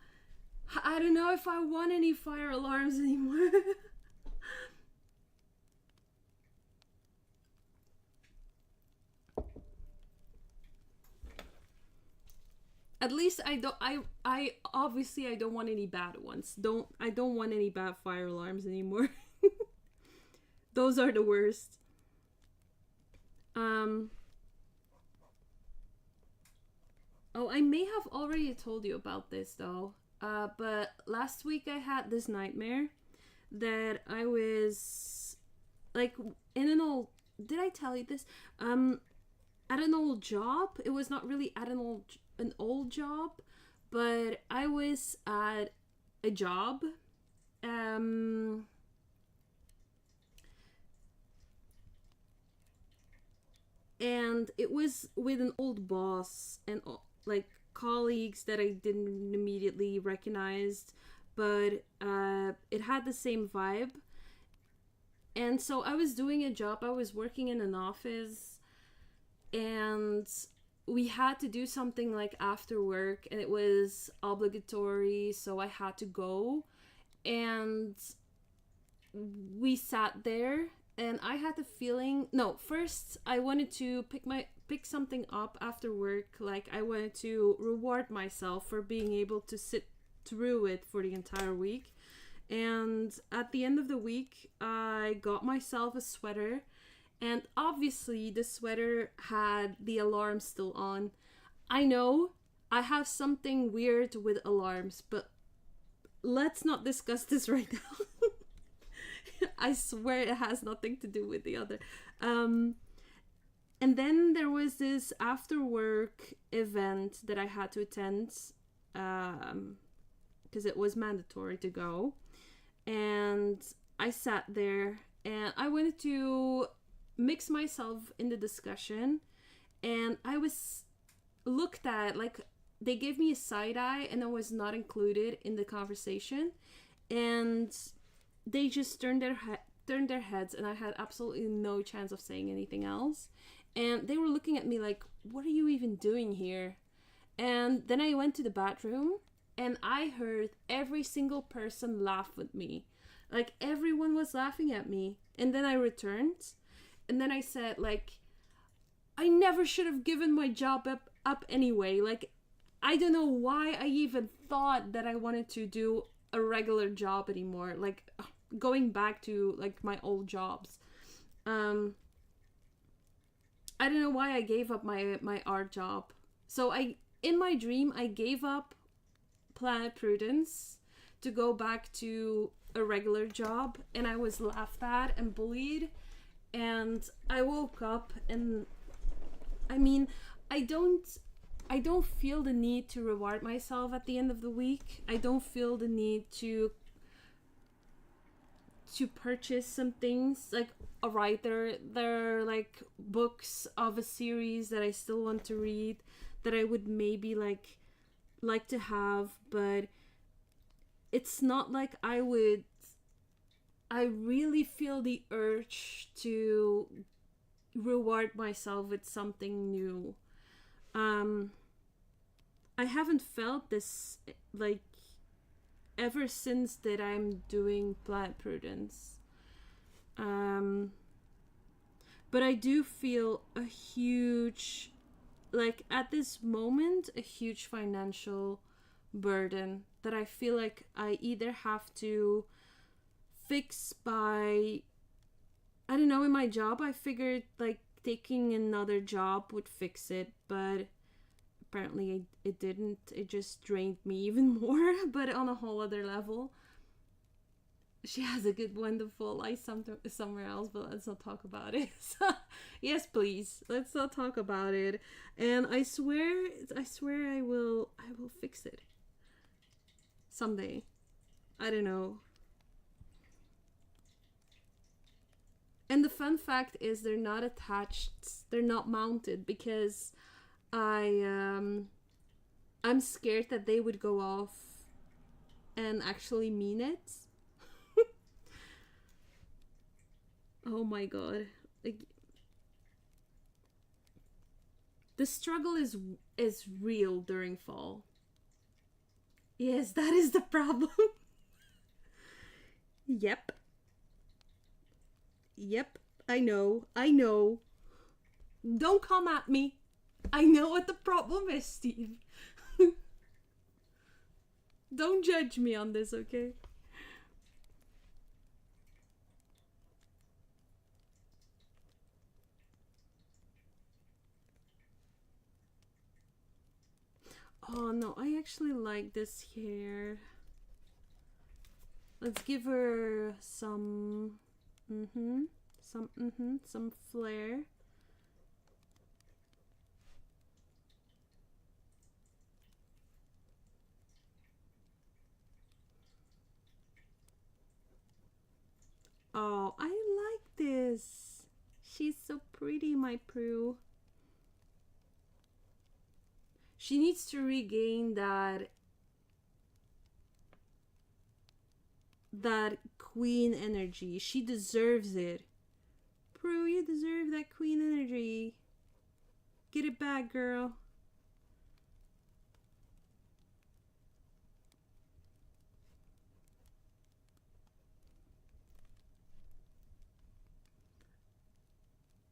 I don't know if I want any fire alarms anymore. At least I don't. I obviously I don't want any bad ones. I don't want any bad fire alarms anymore. Those are the worst. Oh, I may have already told you about this though. But last week I had this nightmare that I was like in an old. Did I tell you this? At an old job. It was not really at an old job, but I was at a job. And it was with an old boss and like colleagues that I didn't immediately recognize, but it had the same vibe. And so I was doing a job. I was working in an office, and we had to do something like after work, and it was obligatory, so I had to go. And we sat there, and I had the feeling, no, first I wanted to pick something up after work. Like I wanted to reward myself for being able to sit through it for the entire week. And at the end of the week, I got myself a sweater, and obviously the sweater had the alarm still on. I know I have something weird with alarms, but let's not discuss this right now. I swear it has nothing to do with the other. And then there was this after work event that I had to attend, because it was mandatory to go. And I sat there and I wanted to mix myself in the discussion, and I was looked at like they gave me a side eye, and I was not included in the conversation, and they just turned their heads, and I had absolutely no chance of saying anything else. And they were looking at me like, what are you even doing here? And then I went to the bathroom, and I heard every single person laugh with me. Like everyone was laughing at me. And then I returned, and then I said, like, I never should have given my job up anyway. Like, I don't know why I even thought that I wanted to do a regular job anymore. Like, going back to, like, my old jobs. I don't know why I gave up my art job. So in my dream, I gave up Planet Prudence to go back to a regular job, and I was laughed at and bullied. And I woke up, and I mean, I don't feel the need to reward myself at the end of the week. I don't feel the need to purchase some things. Like, alright, there are like books of a series that I still want to read that I would maybe like to have, but it's not like I really feel the urge to reward myself with something new. I haven't felt this like ever since that I'm doing Planet Prudence. But I do feel a huge, like at this moment, a huge financial burden that I feel like I either have to fix by, I don't know, in my job I figured like taking another job would fix it, but apparently it didn't. It just drained me even more, but on a whole other level. She has a good, wonderful life somewhere else, but let's not talk about it. Yes, please, let's not talk about it. And I swear, I will fix it someday. I don't know. And the fun fact is, they're not attached. They're not mounted because I'm scared that they would go off and actually mean it. Oh my god. Like, the struggle is real during fall. Yes, that is the problem. Yep. Yep. I know. I know. Don't come at me. I know what the problem is, Steve. Don't judge me on this, okay? Oh no, I actually like this hair. Let's give her some some flair. Oh, I like this. She's so pretty, my Prue. She needs to regain that queen energy. She deserves it. Prue, you deserve that queen energy. Get it back, girl.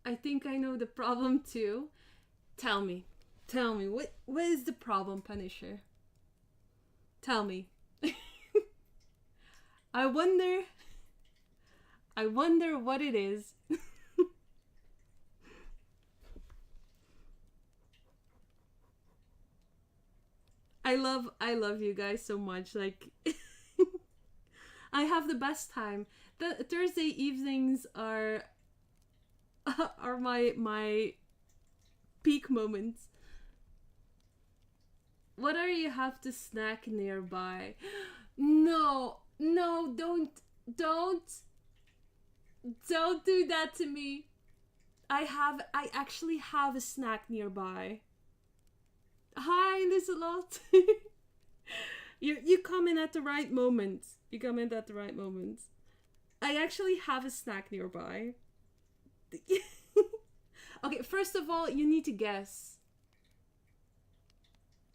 I think I know the problem too. Tell me. Tell me. What is the problem, Punisher? Tell me. I wonder what it is. I love you guys so much. Like, I have the best time. The Thursday evenings are are my peak moments. What are you have to snack nearby? No, no, don't do that to me. I actually have a snack nearby. Hi, Lizelot. You come in at the right moment. You come in at the right moment. I actually have a snack nearby. Okay, first of all, you need to guess.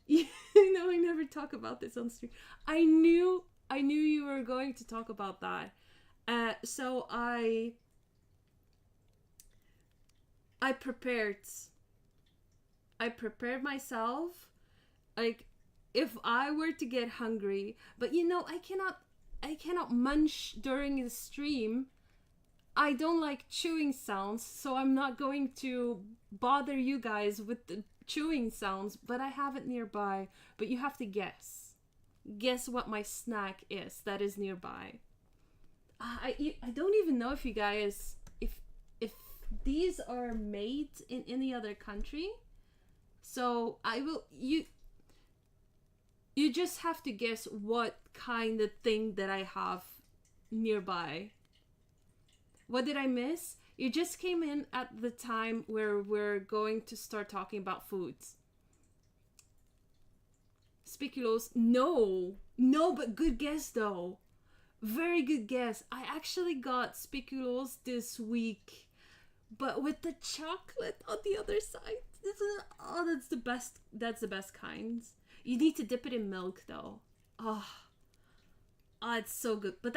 You know, I never talk about this on stream. I knew you were going to talk about that. So I prepared. I prepared myself. Like, if I were to get hungry, but you know, I cannot munch during the stream. I don't like chewing sounds, so I'm not going to bother you guys with the chewing sounds, but I have it nearby. But you have to guess. Guess what my snack is that is nearby. I don't even know if you guys if these are made in any other country. So I will you just have to guess what kind of thing that I have nearby. What did I miss? You just came in at the time where we're going to start talking about foods. Speculoos? No. No, but good guess though. Very good guess. I actually got speculoos this week, but with the chocolate on the other side. That's the best. That's the best kind. You need to dip it in milk though. It's so good. But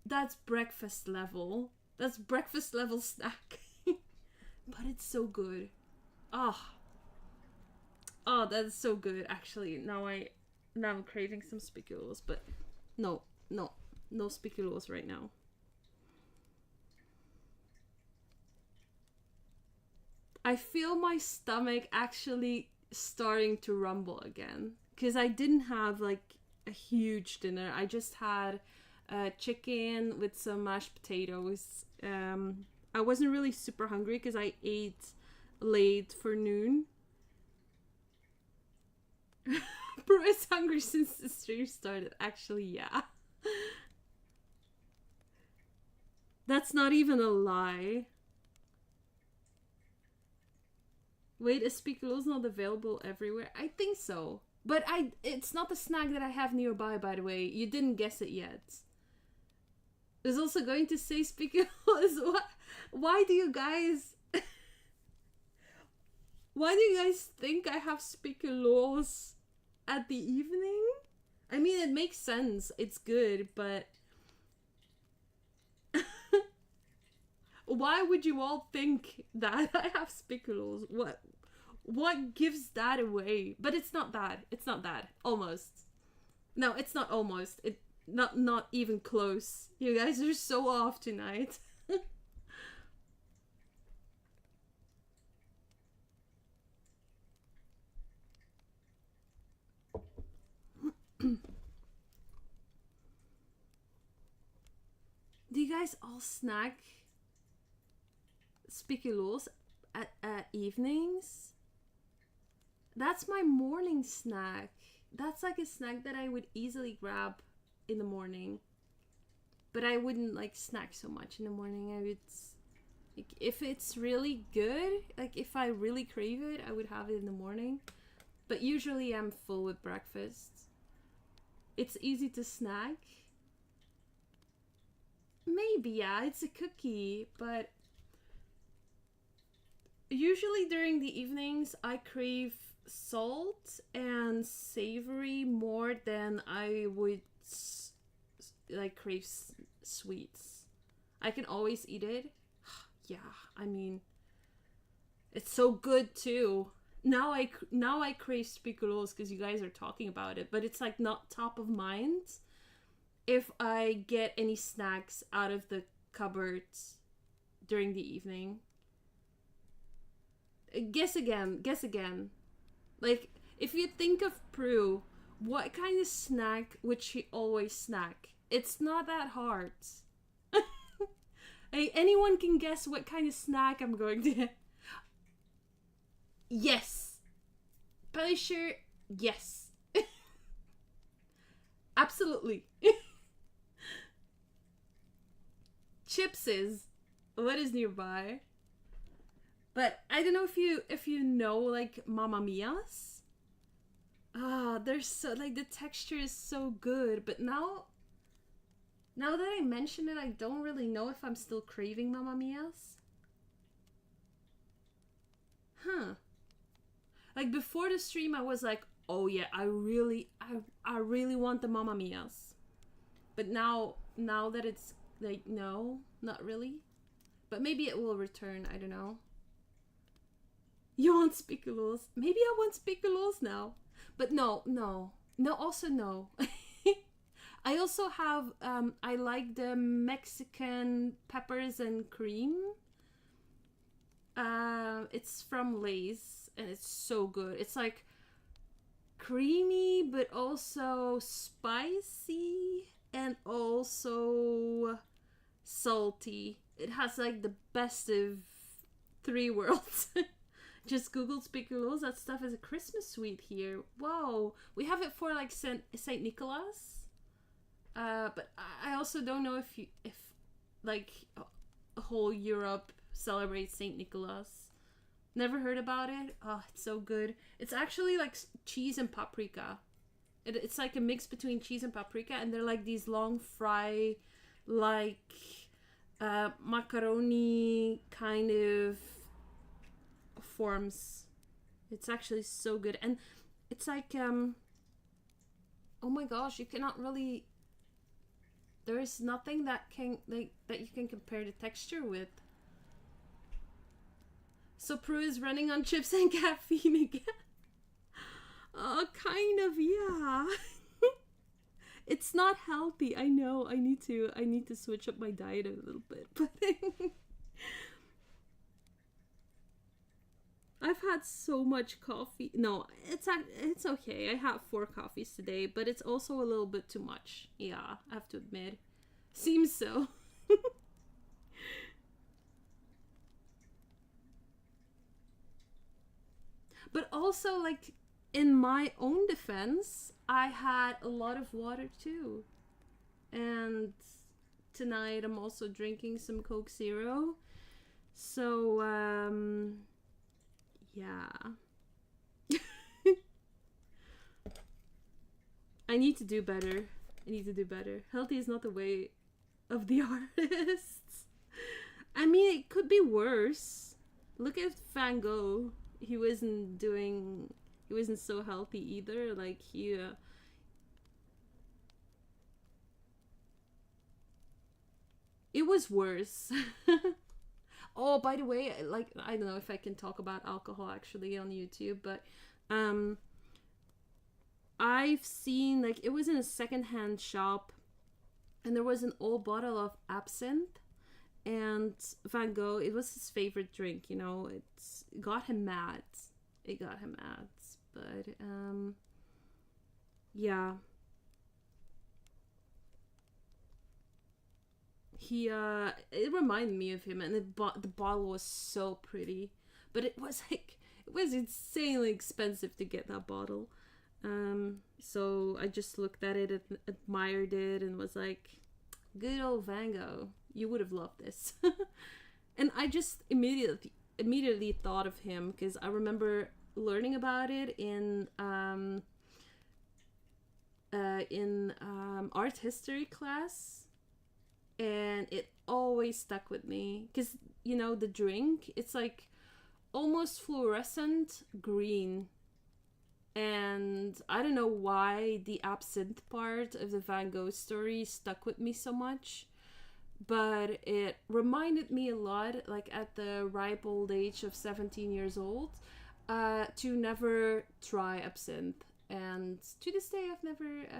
that's breakfast level. That's breakfast level snack. But it's so good. That's so good. Actually, now I'm craving some speculoos, but no speculoos right now. I feel my stomach actually starting to rumble again because I didn't have like a huge dinner. I just had chicken with some mashed potatoes. I wasn't really super hungry because I ate late for noon. Bro is hungry since the stream started. Actually, yeah. That's not even a lie. Wait, is Piccolo's not available everywhere? I think so. But it's not the snack that I have nearby, by the way. You didn't guess it yet. I was also going to say Spicculoos. Why do you guys... Why do you guys think I have Spicculoos at the evening? I mean, it makes sense. It's good, but... Why would you all think that I have Spicculoos? What gives that away? But it's not that. It's not that. Almost. No, it's not almost. Not even close. You guys are so off tonight. Do you guys all snack Spicculoos at evenings? That's my morning snack. That's like a snack that I would easily grab in the morning. But I wouldn't like snack so much in the morning. I would, like, if it's really good, like if I really crave it, I would have it in the morning. But usually I'm full with breakfast. It's easy to snack. Maybe, yeah, it's a cookie, but usually during the evenings I crave salt and savory more than I would like crave sweets. I can always eat it. Yeah, I mean, it's so good too. Now I crave Spicculoos because you guys are talking about it, but it's like not top of mind if I get any snacks out of the cupboard during the evening. Guess again. Like, if you think of Prue, what kind of snack would she always snack? It's not that hard. Hey, anyone can guess what kind of snack I'm going to... Yes. Pretty sure, yes. Absolutely. Chipses. What is nearby? But I don't know if you know like Mamma Mia's. They're so like the texture is so good. But now that I mention it, I don't really know if I'm still craving Mamma Mia's. Huh. Like before the stream, I was like, oh yeah, I really want the Mamma Mia's. But now that it's like, no, not really. But maybe it will return. I don't know. You want Spicculoos? Maybe I want Spicculoos now. But no, also no. I also have, I like the Mexican peppers and cream. It's from Lay's, and it's so good. It's like creamy, but also spicy, and also salty. It has like the best of three worlds. Just Google Spicculoos. That stuff is a Christmas sweet here. Whoa. We have it for like Saint Nicholas. But I also don't know if like a whole Europe celebrates Saint Nicholas. Never heard about it. Oh, it's so good. It's actually like cheese and paprika. It's like a mix between cheese and paprika, and they're like these long fry, like macaroni kind of forms. It's actually so good, and it's like oh my gosh, you cannot really. There is nothing that can that you can compare the texture with. So Prue is running on chips and caffeine again. Kind of, yeah. It's not healthy. I know. I need to switch up my diet a little bit. But I've had so much coffee. No, it's okay. I have 4 coffees today, but it's also a little bit too much. Yeah, I have to admit. Seems so. But also, like, in my own defense, I had a lot of water too. And tonight I'm also drinking some Coke Zero. So, yeah. I need to do better. I need to do better. Healthy is not the way of the artists. I mean, it could be worse. Look at Van Gogh. He wasn't doing. He wasn't so healthy either. Like he. It was worse. Oh, by the way, like I don't know if I can talk about alcohol actually on YouTube, but um, I've seen like it was in a secondhand shop, and there was an old bottle of absinthe, and Van Gogh, it was his favorite drink. You know, it got him mad. It got him mad, but yeah, he it reminded me of him, and the bottle was so pretty, but it was like it was insanely expensive to get that bottle. So I just looked at it and admired it and was like, good old Van Gogh, you would have loved this. And I just immediately thought of him because I remember learning about it in art history class, and it always stuck with me because you know the drink, it's like almost fluorescent green, and I don't know why the absinthe part of the Van Gogh story stuck with me so much, but it reminded me a lot, like at the ripe old age of 17 years old, to never try absinthe. And to this day, I've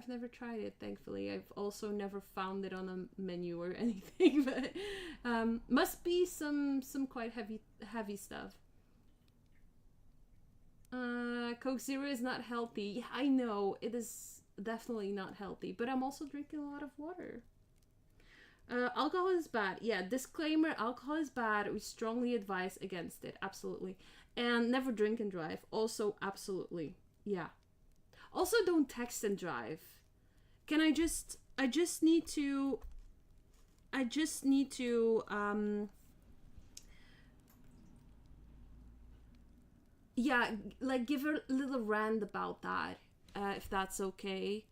never tried it. Thankfully, I've also never found it on a menu or anything. But must be some quite heavy stuff. Coke Zero is not healthy. Yeah, I know it is definitely not healthy. But I'm also drinking a lot of water. Alcohol is bad. Yeah, disclaimer: alcohol is bad. We strongly advise against it. Absolutely, and never drink and drive. Also, absolutely. Yeah. Also, don't text and drive. Can I just? I just need to. I just need to. Yeah, like give a little rant about that, if that's okay.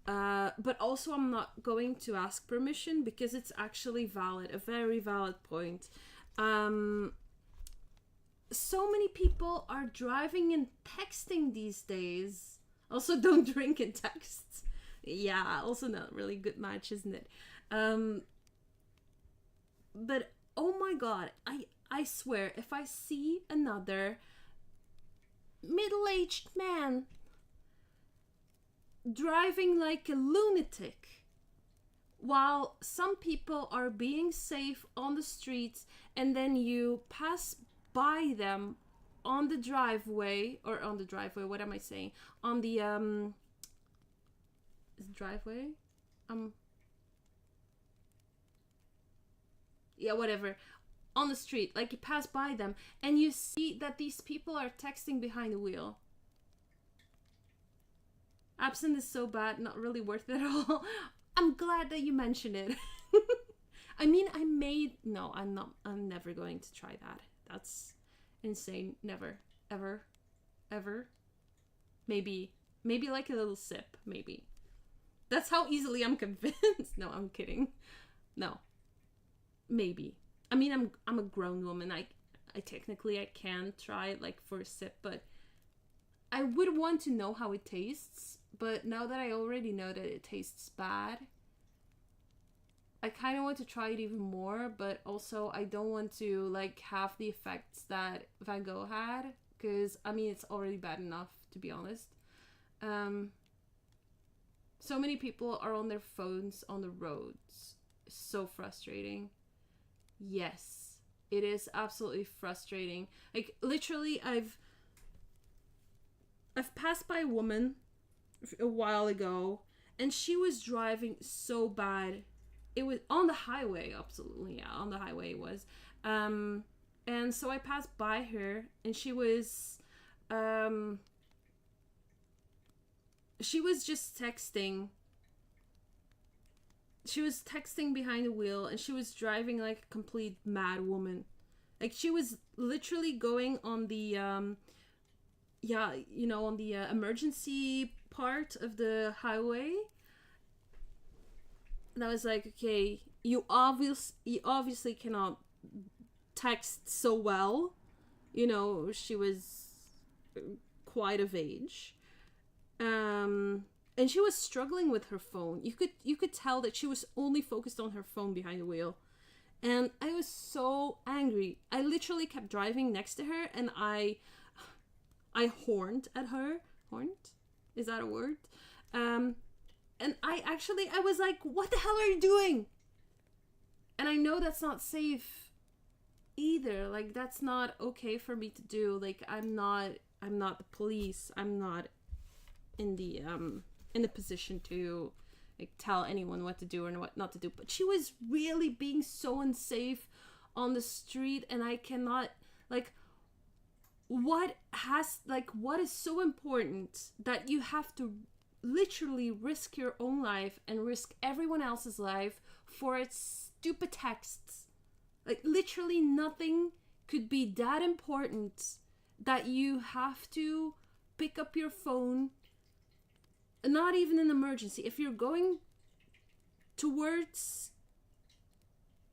But also, I'm not going to ask permission because it's actually valid, a very valid point. Um, so many people are driving and texting these days. Also, don't drink and text. Yeah, also not really good match, isn't it? Um, but oh my god, I swear, if I see another middle-aged man driving like a lunatic while some people are being safe on the streets, and then you pass by them on the driveway, or on the driveway, what am I saying, on the is it driveway, um yeah, whatever, on the street, like you pass by them and you see that these people are texting behind the wheel. Absinthe is so bad, not really worth it at all. I'm glad that you mentioned it. I mean, I made no, I'm not. I'm never going to try that. That's insane. Never, ever, ever. Maybe like a little sip. Maybe. That's how easily I'm convinced. No, I'm kidding. No, maybe. I mean, I'm a grown woman. I technically I can try it like for a sip, but I would want to know how it tastes. But now that I already know that it tastes bad, I kind of want to try it even more, but also I don't want to like have the effects that Van Gogh had, because I mean it's already bad enough, to be honest. Um, so many people are on their phones on the roads. So frustrating. Yes, it is absolutely frustrating. Like literally, I've passed by a woman a while ago, and she was driving so bad. it was on the highway, absolutely, yeah, on the highway it was. And so I passed by her, and she was just texting. She was texting behind the wheel, and she was driving like a complete mad woman. Like, she was literally going on the on the emergency part of the highway. And I was like, okay, you obviously cannot text so well. She was quite of age. And she was struggling with her phone. You could tell that she was only focused on her phone behind the wheel. And I was so angry. I literally kept driving next to her, and I horned at her. Horned? Is that a word? And I was like, what the hell are you doing? And I know that's not safe either. Like, that's not okay for me to do. Like, I'm not the police. I'm not in the position to like tell anyone what to do and what not to do. But she was really being so unsafe on the street, and I cannot, like, what is so important that you have to literally risk your own life and risk everyone else's life for its stupid texts? Like, literally nothing could be that important that you have to pick up your phone. Not even an emergency. If you're going towards,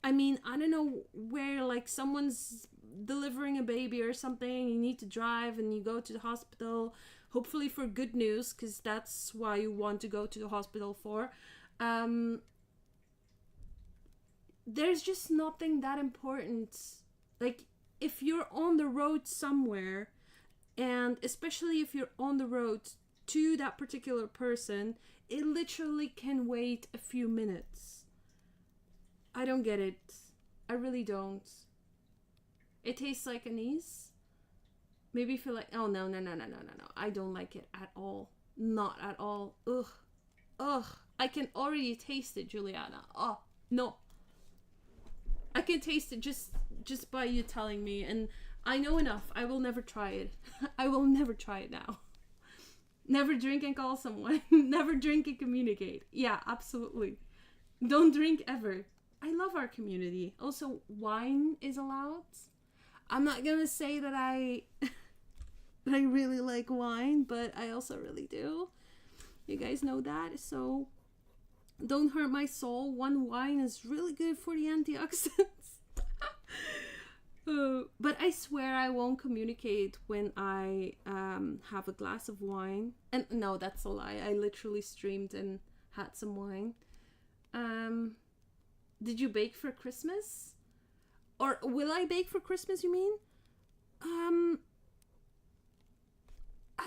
I don't know, where like someone's delivering a baby or something, you need to drive and you go to the hospital, hopefully for good news, because that's why you want to go to the hospital for. There's just nothing that important. Like, if you're on the road somewhere, and especially if you're on the road to that particular person, it literally can wait a few minutes. I don't get it. I really don't. It tastes like anise. Maybe feel like, oh no. I don't like it at all. Not at all. Ugh. I can already taste it, Juliana. Oh, no. I can taste it just by you telling me, and I know enough. I will never try it. I will never try it now. Never drink and call someone. Never drink and communicate. Yeah, absolutely. Don't drink ever. I love our community. Also, wine is allowed. I'm not gonna say that I really like wine, but I also really do. You guys know that. So don't hurt my soul. One wine is really good for the antioxidants. But I swear I won't communicate when I have a glass of wine. And no, that's a lie. I literally streamed and had some wine. Did you bake for Christmas? Or will I bake for Christmas, you mean? I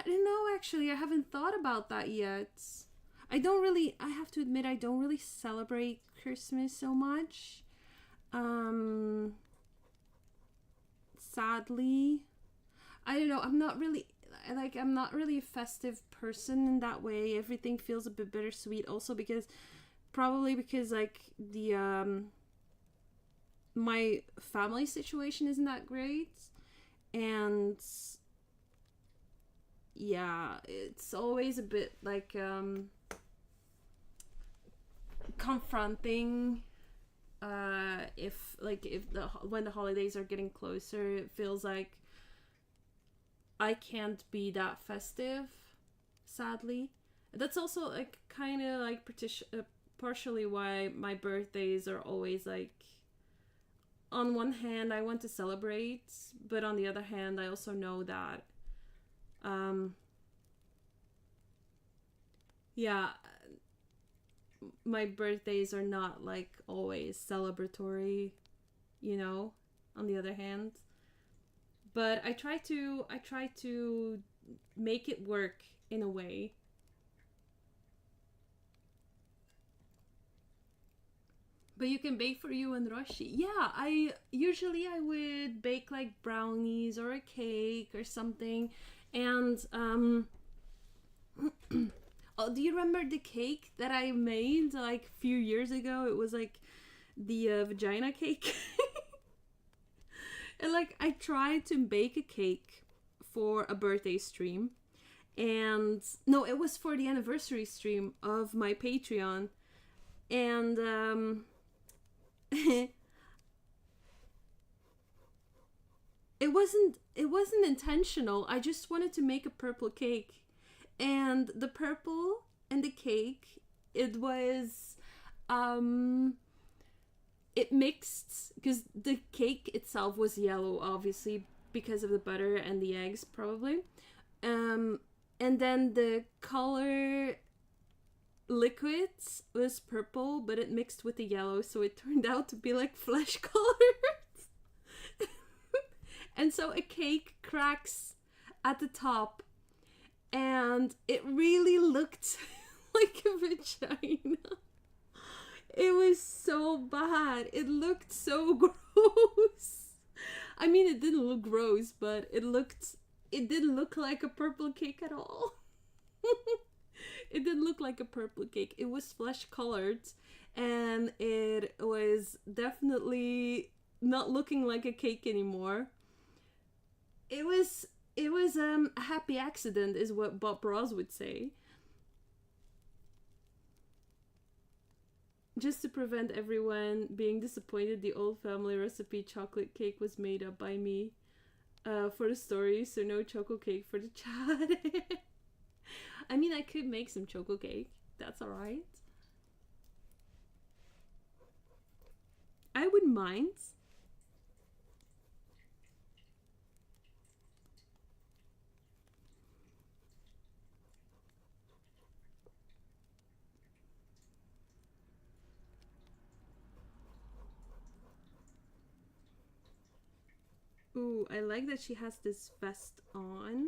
don't know, actually. I haven't thought about that yet. I have to admit, I don't really celebrate Christmas so much. Sadly, I don't know, I'm not really a festive person in that way. Everything feels a bit bittersweet, also because like the my family situation isn't that great, and yeah, it's always a bit like confronting. When the holidays are getting closer, it feels like I can't be that festive, sadly. That's also like kind of like partially why my birthdays are always like, on one hand I want to celebrate, but on the other hand I also know that my birthdays are not like always celebratory, on the other hand. But I try to make it work in a way. But you can bake for you and Roshi. Yeah, I would bake like brownies or a cake or something. And oh, do you remember the cake that I made like a few years ago? It was like the vagina cake. And like I tried to bake a cake for a birthday stream, and no, it was for the anniversary stream of my Patreon, and it wasn't intentional. I just wanted to make a purple cake, and the purple and the cake, it was it mixed because the cake itself was yellow, obviously because of the butter and the eggs, probably. And then the color liquids was purple, but it mixed with the yellow, so it turned out to be like flesh colored. And so a cake cracks at the top, and it really looked like a vagina. It was so bad. It looked so gross. I mean, it didn't look gross, but it didn't look like a purple cake at all. It didn't look like a purple cake. It was flesh colored, and it was definitely not looking like a cake anymore. It was a happy accident, is what Bob Ross would say. Just to prevent everyone being disappointed, the old family recipe chocolate cake was made up by me for the story, so no choco cake for the chat. I mean, I could make some choco cake. That's alright. I wouldn't mind. Ooh, I like that she has this vest on.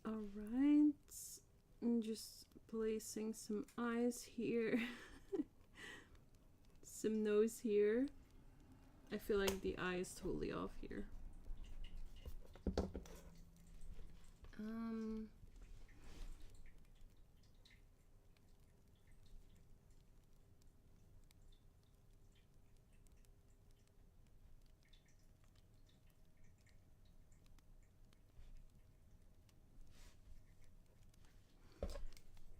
Alright. I'm just placing some eyes here. Some nose here. I feel like the eye is totally off here.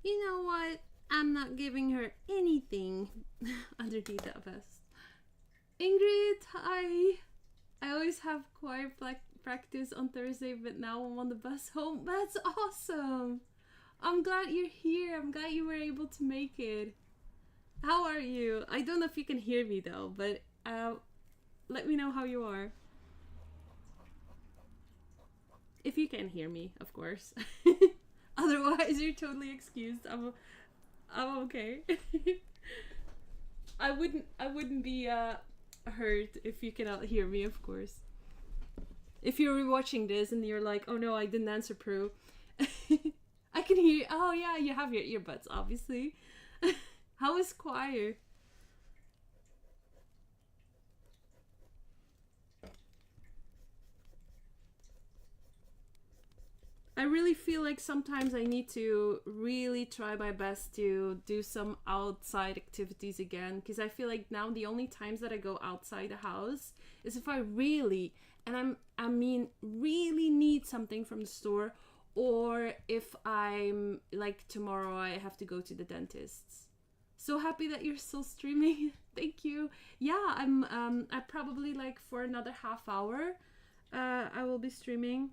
You know what? I'm not giving her anything underneath that vest. Ingrid, hi! I always have choir practice on Thursday, but now I'm on the bus home. That's awesome! I'm glad you're here. I'm glad you were able to make it. How are you? I don't know if you can hear me though, but let me know how you are. If you can hear me, of course. Otherwise, you're totally excused. I'm okay. I wouldn't be hurt if you cannot hear me, of course. If you're watching this and you're like, oh no, I didn't answer Prue. I can hear you. Oh yeah, you have your earbuds, obviously. How is choir? I really feel like sometimes I need to really try my best to do some outside activities again, because I feel like now the only times that I go outside the house is if I really, and I mean really need something from the store, or if I'm like tomorrow I have to go to the dentist's. So happy that you're still streaming. Thank you. Yeah, I probably like for another half hour I will be streaming.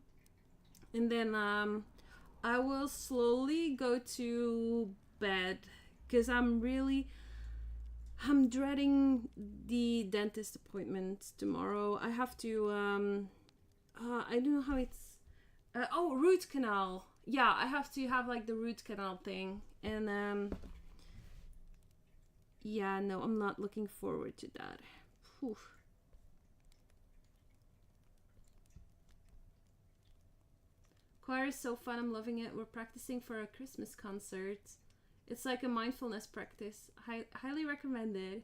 And then I will slowly go to bed because I'm dreading the dentist appointment tomorrow. I have to I don't know how it's root canal. Yeah, I have to have like the root canal thing. And yeah, no, I'm not looking forward to that. Whew. Choir is so fun. I'm loving it. We're practicing for a Christmas concert. It's like a mindfulness practice. Highly recommended.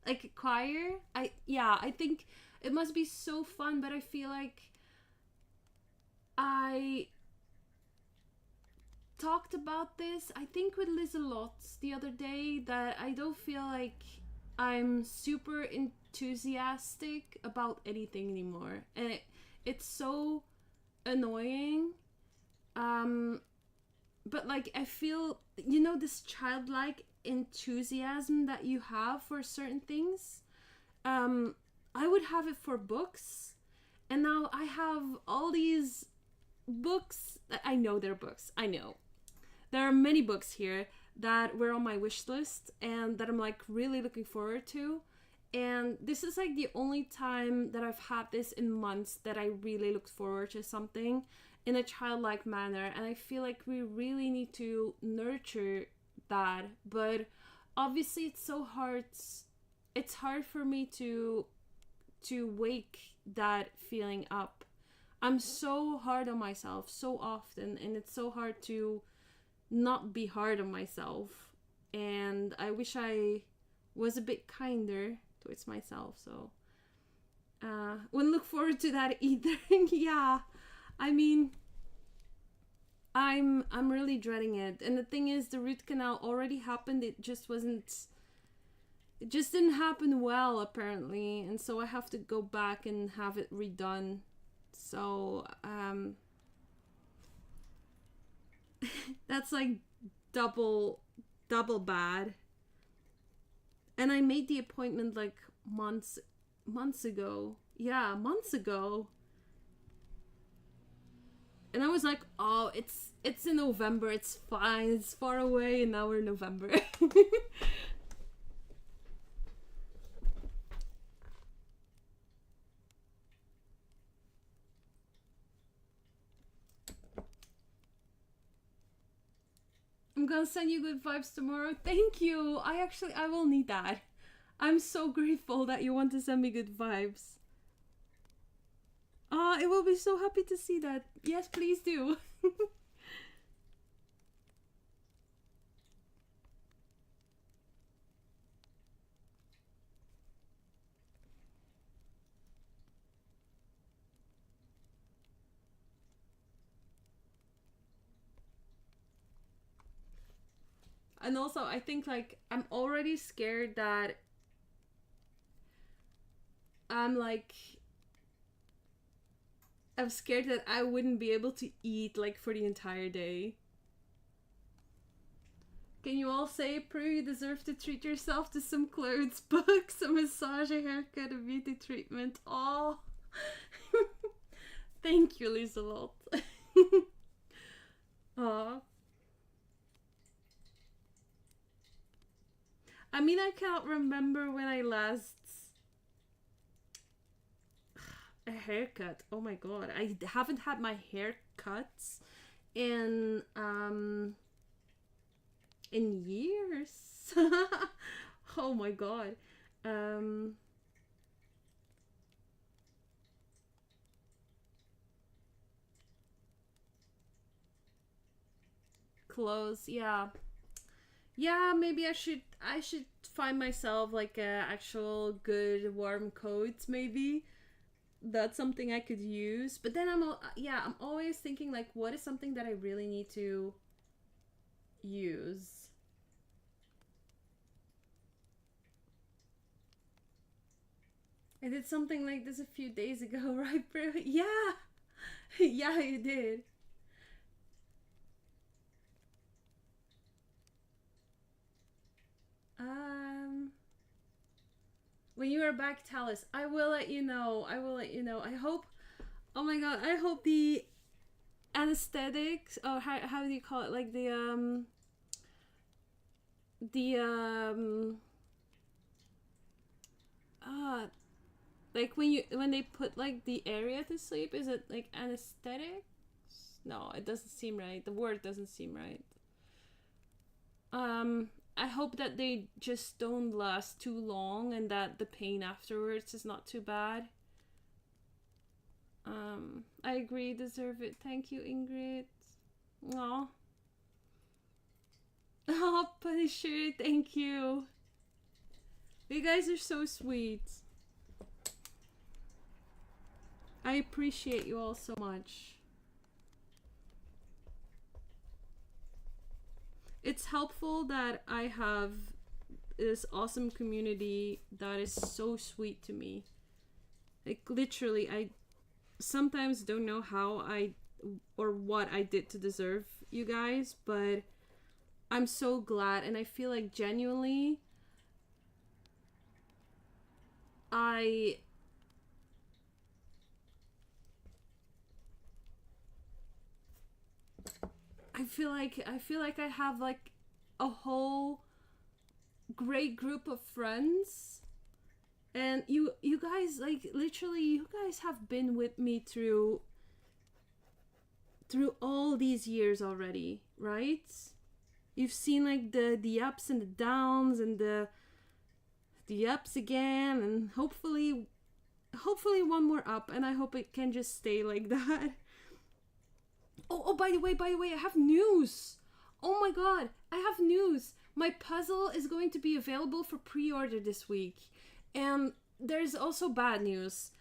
Like choir, I think it must be so fun, but I feel like I talked about this, I think with Liz a lot the other day, that I don't feel like I'm super enthusiastic about anything anymore. And it's so annoying. But like I feel, this childlike enthusiasm that you have for certain things. I would have it for books, and now I have all these books. I know they're books. I know there are many books here that were on my wish list and that I'm like really looking forward to. And this is like the only time that I've had this in months that I really looked forward to something in a childlike manner. And I feel like we really need to nurture that. But obviously it's so hard. It's hard for me to wake that feeling up. I'm so hard on myself so often, and it's so hard to not be hard on myself. And I wish I was a bit kinder towards myself. So wouldn't look forward to that either. Yeah, I mean, I'm really dreading it. And the thing is, the root canal already happened. It just didn't happen well apparently, and so I have to go back and have it redone. So that's like double bad. And I made the appointment like months ago. Yeah, months ago. And I was like, oh, it's in November, it's fine, it's far away, and now we're in November. I'm gonna send you good vibes tomorrow. Thank you. I will need that. I'm so grateful that you want to send me good vibes. I will be so happy to see that. Yes, please do. And also, I think like I'm already scared that I'm scared that I wouldn't be able to eat like for the entire day. Can you all say, Prue, you deserve to treat yourself to some clothes, books, a massage, a haircut, a beauty treatment. Oh, thank you, Lizelot. Aw. I mean, I can't remember when I last... A haircut. Oh my god. I haven't had my hair cut in years. Oh my god. Clothes, yeah. Yeah, maybe I should find myself like a actual good warm coat, maybe. that's something I could use. But then I'm always thinking like, what is something that I really need to use? I did something like this a few days ago, right, bro? Yeah, yeah, you did. Um, when you are back, tell us. I will let you know. I will let you know. I hope. Oh my god! I hope the anesthetics, or how do you call it? Like the uh like when they put like the area to sleep, is it like anesthetics? No, it doesn't seem right. The word doesn't seem right. I hope that they just don't last too long and that the pain afterwards is not too bad. I agree, deserve it. Thank you, Ingrid. Aw. Oh, Punisher, thank you. You guys are so sweet. I appreciate you all so much. It's helpful that I have this awesome community that is so sweet to me. Like, literally, I sometimes don't know how I or what I did to deserve you guys, but I'm so glad, and I feel like genuinely I feel like I have like a whole great group of friends, and you guys, like, literally, you guys have been with me through all these years already, right? You've seen like the ups and the downs and the ups again, and hopefully one more up, and I hope it can just stay like that. Oh, by the way, I have news. Oh my god, I have news. My puzzle is going to be available for pre-order this week. And there's also bad news.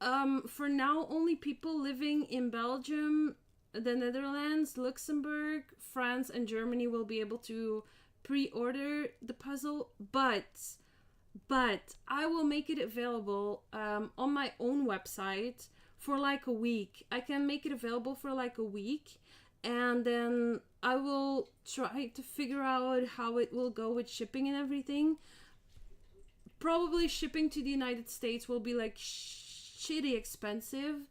For now, only people living in Belgium, the Netherlands, Luxembourg, France, and Germany will be able to pre-order the puzzle, but I will make it available on my own website for like a week. I can make it available for like a week, and then I will try to figure out how it will go with shipping and everything. Probably shipping to the United States will be like shitty expensive,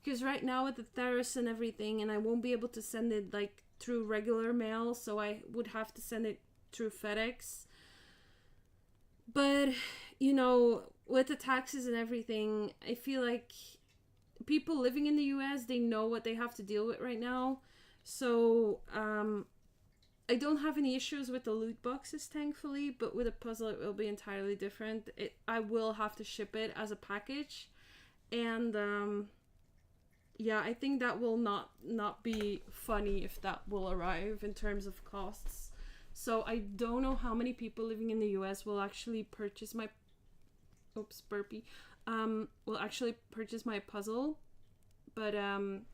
because right now with the tariffs and everything, and I won't be able to send it like through regular mail, so I would have to send it through FedEx. But, you know, with the taxes and everything, I feel like people living in the US, they know what they have to deal with right now. So, I don't have any issues with the loot boxes, thankfully, but with a puzzle, it will be entirely different. I will have to ship it as a package. And, yeah, I think that will not be funny if that will arrive in terms of costs. So I don't know how many people living in the US will actually purchase my will actually purchase my puzzle. But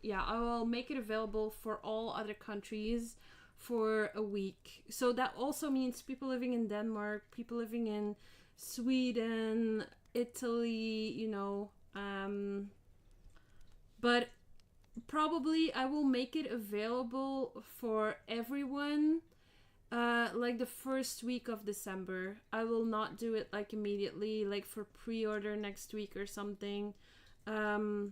yeah, I will make it available for all other countries for a week. So that also means people living in Denmark, people living in Sweden, Italy, you know, but probably I will make it available for everyone like the first week of December. I will not do it like immediately, like for pre-order next week or something. Because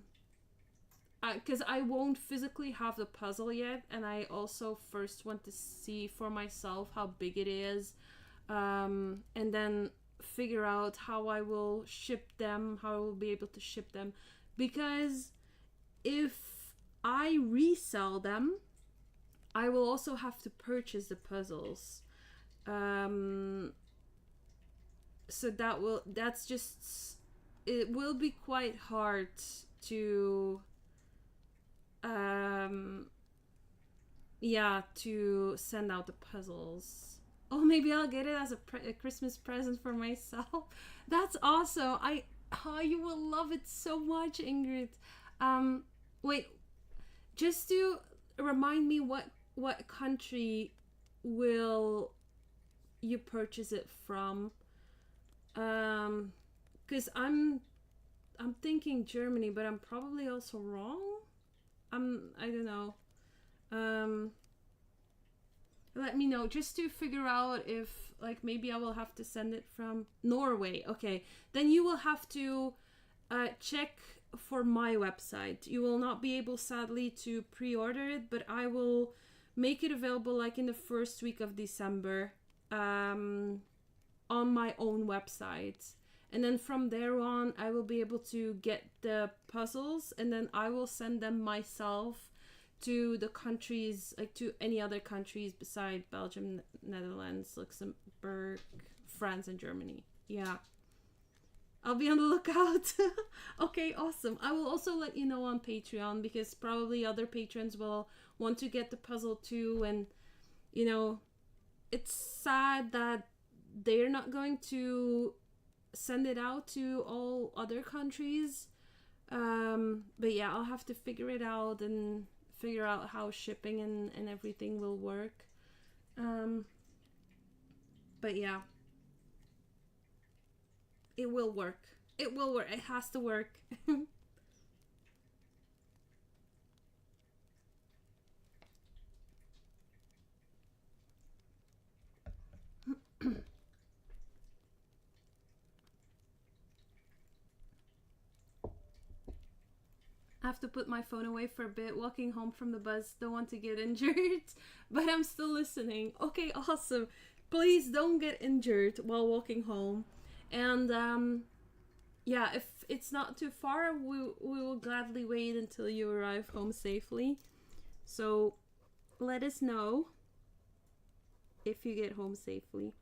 I won't physically have the puzzle yet, and I also first want to see for myself how big it is, and then figure out how I will ship them, how I will be able to ship them. Because if I resell them, I will also have to purchase the puzzles. So it will be quite hard to to send out the puzzles. Oh, maybe I'll get it as a Christmas present for myself. That's awesome. Oh, you will love it so much, Ingrid. Wait, just to remind me, what country will you purchase it from? Because I'm thinking Germany, but I'm probably also wrong. I don't know. Um, Let me know just to figure out if like maybe I will have to send it from Norway. Okay, then you will have to check for my website. You will not be able, sadly, to pre-order it, but I will make it available like in the first week of December on my own website. And then from there on, I will be able to get the puzzles, and then I will send them myself to the countries, like to any other countries beside Belgium, Netherlands, Luxembourg, France, and Germany. Yeah. I'll be on the lookout. Okay, awesome. I will also let you know on Patreon, because probably other patrons will want to get the puzzle too. And, you know, it's sad that they're not going to send it out to all other countries. But yeah, I'll have to figure it out and figure out how shipping and everything will work. But yeah, it will work. It will work. It has to work. I have to put my phone away for a bit. Walking home from the bus, don't want to get injured, but I'm still listening. Okay, awesome. Please don't get injured while walking home. And yeah, if it's not too far, we will gladly wait until you arrive home safely. So let us know if you get home safely.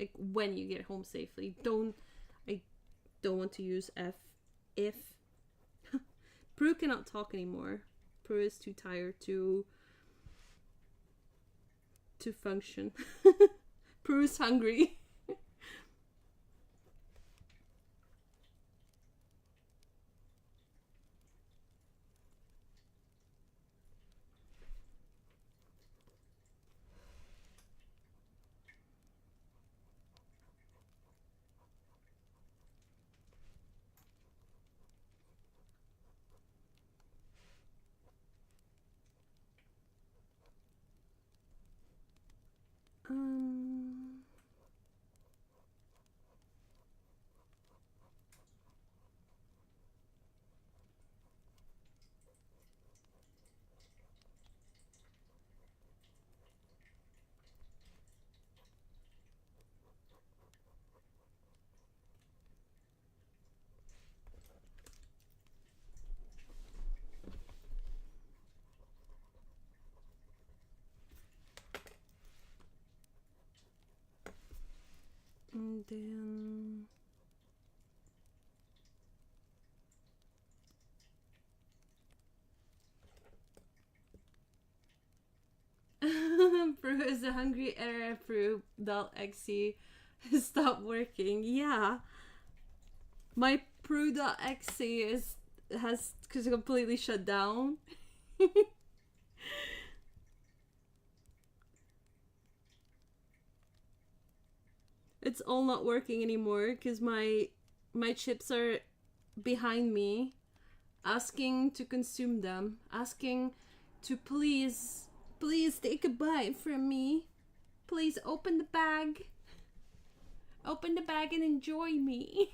Like when you get home safely. I don't want to use if. Prue cannot talk anymore. Prue is too tired to function. Prue's hungry. And then Prue is a hungry error. Prue .exe stop working. Yeah, my Prue.exe has completely shut down. It's all not working anymore because my chips are behind me, asking to consume them, asking to please take a bite from me. Please open the bag. Open the bag and enjoy me.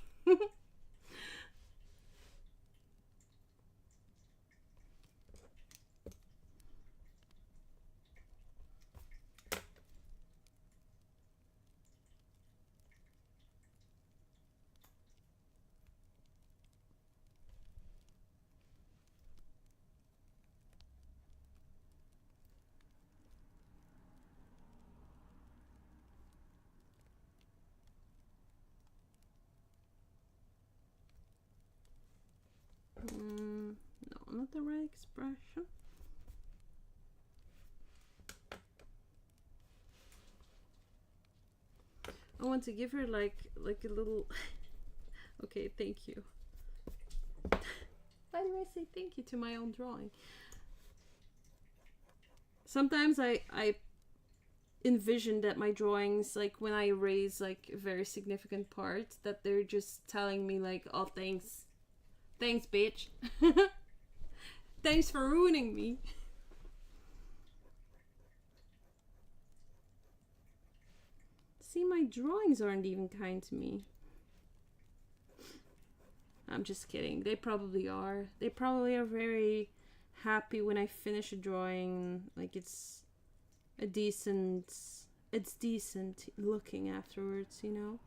No, not the right expression. I want to give her like a little Okay, thank you. Why do I say thank you to my own drawing? Sometimes I envision that my drawings, like when I erase like a very significant part, that they're just telling me like, oh, thanks. Thanks, bitch. Thanks for ruining me. See, my drawings aren't even kind to me. I'm just kidding. They probably are. They probably are very happy when I finish a drawing. Like it's decent looking afterwards, you know?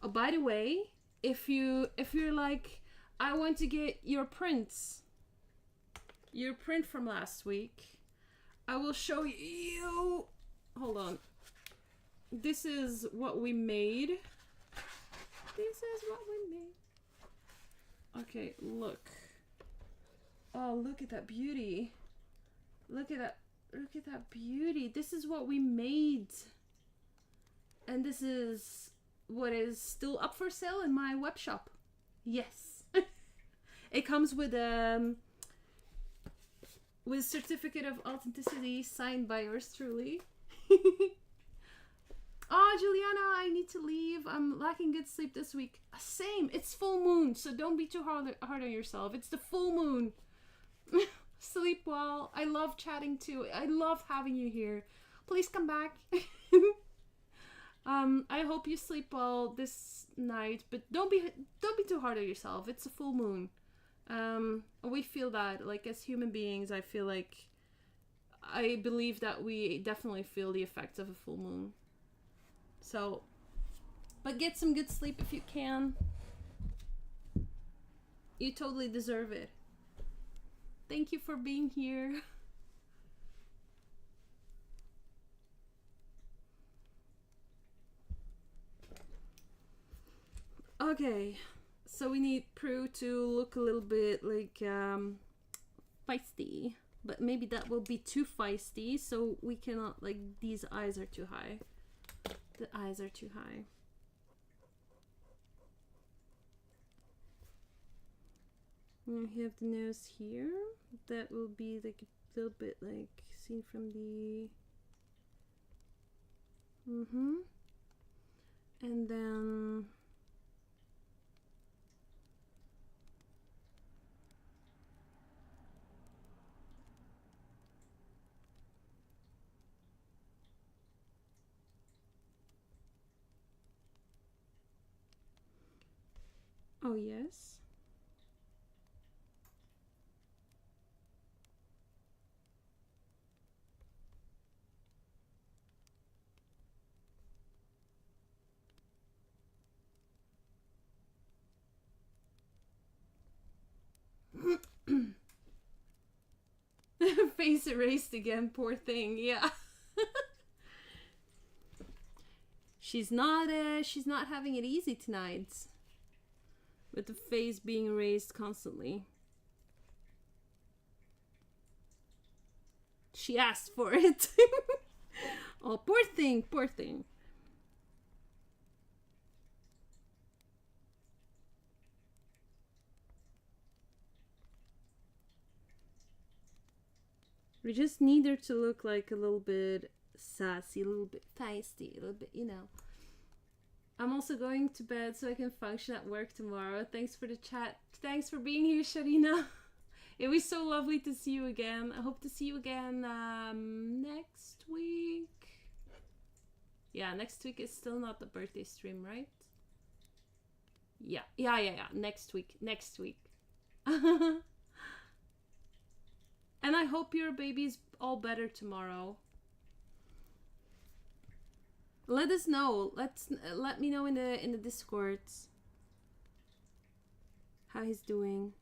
Oh, by the way, if you're like, I want to get your print from last week, I will show you. Hold on. This is what we made. Okay, look. Oh, look at that beauty. Look at that beauty. This is what we made. And this is what is still up for sale in my web shop. Yes. It comes with a certificate of authenticity signed by yours truly. Oh, Juliana, I need to leave. I'm lacking good sleep this week. Same. It's full moon, so don't be too hard on yourself. It's the full moon. Sleep well. I love chatting too. I love having you here. Please come back. I hope you sleep well this night, but don't be too hard on yourself. It's a full moon. We feel that, like, as human beings, I believe that we definitely feel the effects of a full moon. So, but get some good sleep if you can. You totally deserve it. Thank you for being here. Okay, so we need Prue to look a little bit like feisty, but maybe that will be too feisty, so we cannot, like, these eyes are too high. The eyes are too high. We have the nose here. That will be like a little bit like seen from the... And then... Oh, yes. Face erased again, poor thing. Yeah. She's not having it easy tonight. With the face being erased constantly. She asked for it. Oh, poor thing, poor thing. We just need her to look like a little bit sassy, a little bit feisty, a little bit, you know. I'm also going to bed so I can function at work tomorrow. Thanks for the chat. Thanks for being here, Sharina. It was so lovely to see you again. I hope to see you again next week. Yeah, next week is still not the birthday stream, right? Yeah. Next week. And I hope your baby's all better tomorrow. Let us know. Let me know in the Discords how he's doing.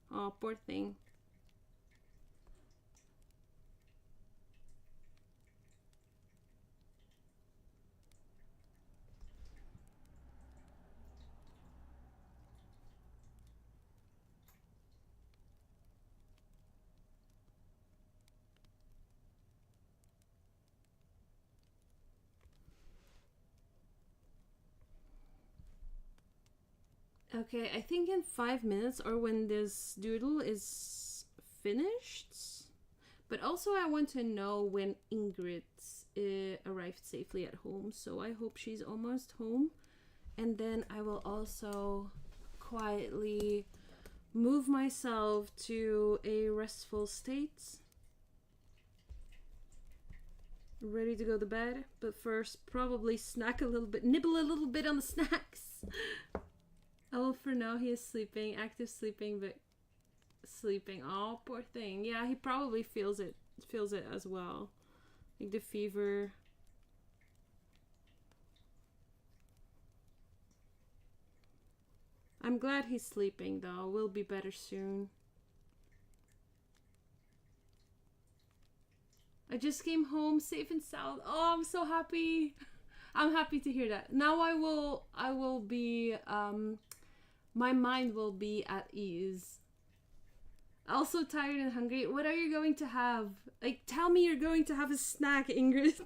Oh, poor thing. Okay, I think in 5 minutes or when this doodle is finished. But also, I want to know when Ingrid arrived safely at home. So I hope she's almost home. And then I will also quietly move myself to a restful state. Ready to go to bed. But first, probably snack a little bit, nibble a little bit on the snacks. Oh, for now, he is sleeping, active sleeping, but sleeping. Oh, poor thing. Yeah, he probably feels it as well. Like the fever. I'm glad he's sleeping though. We'll be better soon. I just came home safe and sound. Oh, I'm so happy. I'm happy to hear that. Now I will be my mind will be at ease. Also tired and hungry. What are you going to have? Like, tell me you're going to have a snack, Ingrid.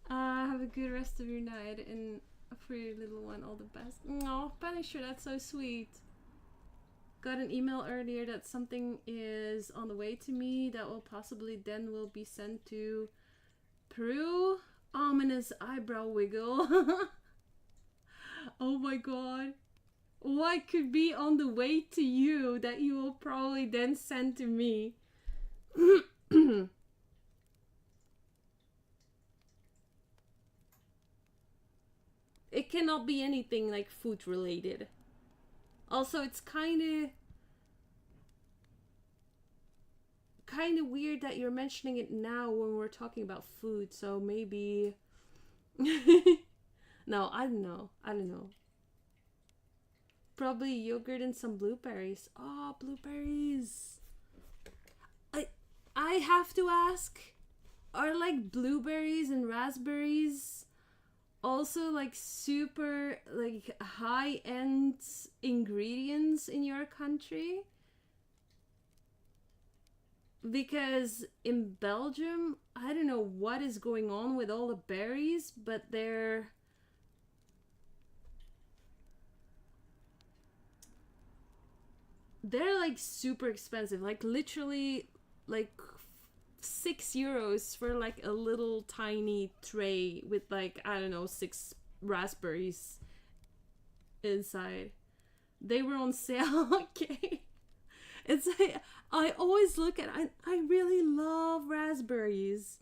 Have a good rest of your night, and for your little one, all the best. Oh, Punisher, that's so sweet. Got an email earlier that something is on the way to me that will possibly then will be sent to Peru. Ominous eyebrow wiggle. Oh my god. What could be on the way to you that you will probably then send to me? It cannot be anything like food related. Also, it's kind of weird that you're mentioning it now when we're talking about food. So maybe no, I don't know. Probably yogurt and some blueberries. Oh, blueberries. I have to ask, are like blueberries and raspberries also like super like high-end ingredients in your country? Because in Belgium, I don't know what is going on with all the berries, but they're like super expensive. Like literally like €6 for like a little tiny tray with like, I don't know, 6 raspberries inside. They were on sale. Okay. It's like, I always look at, I really love raspberries.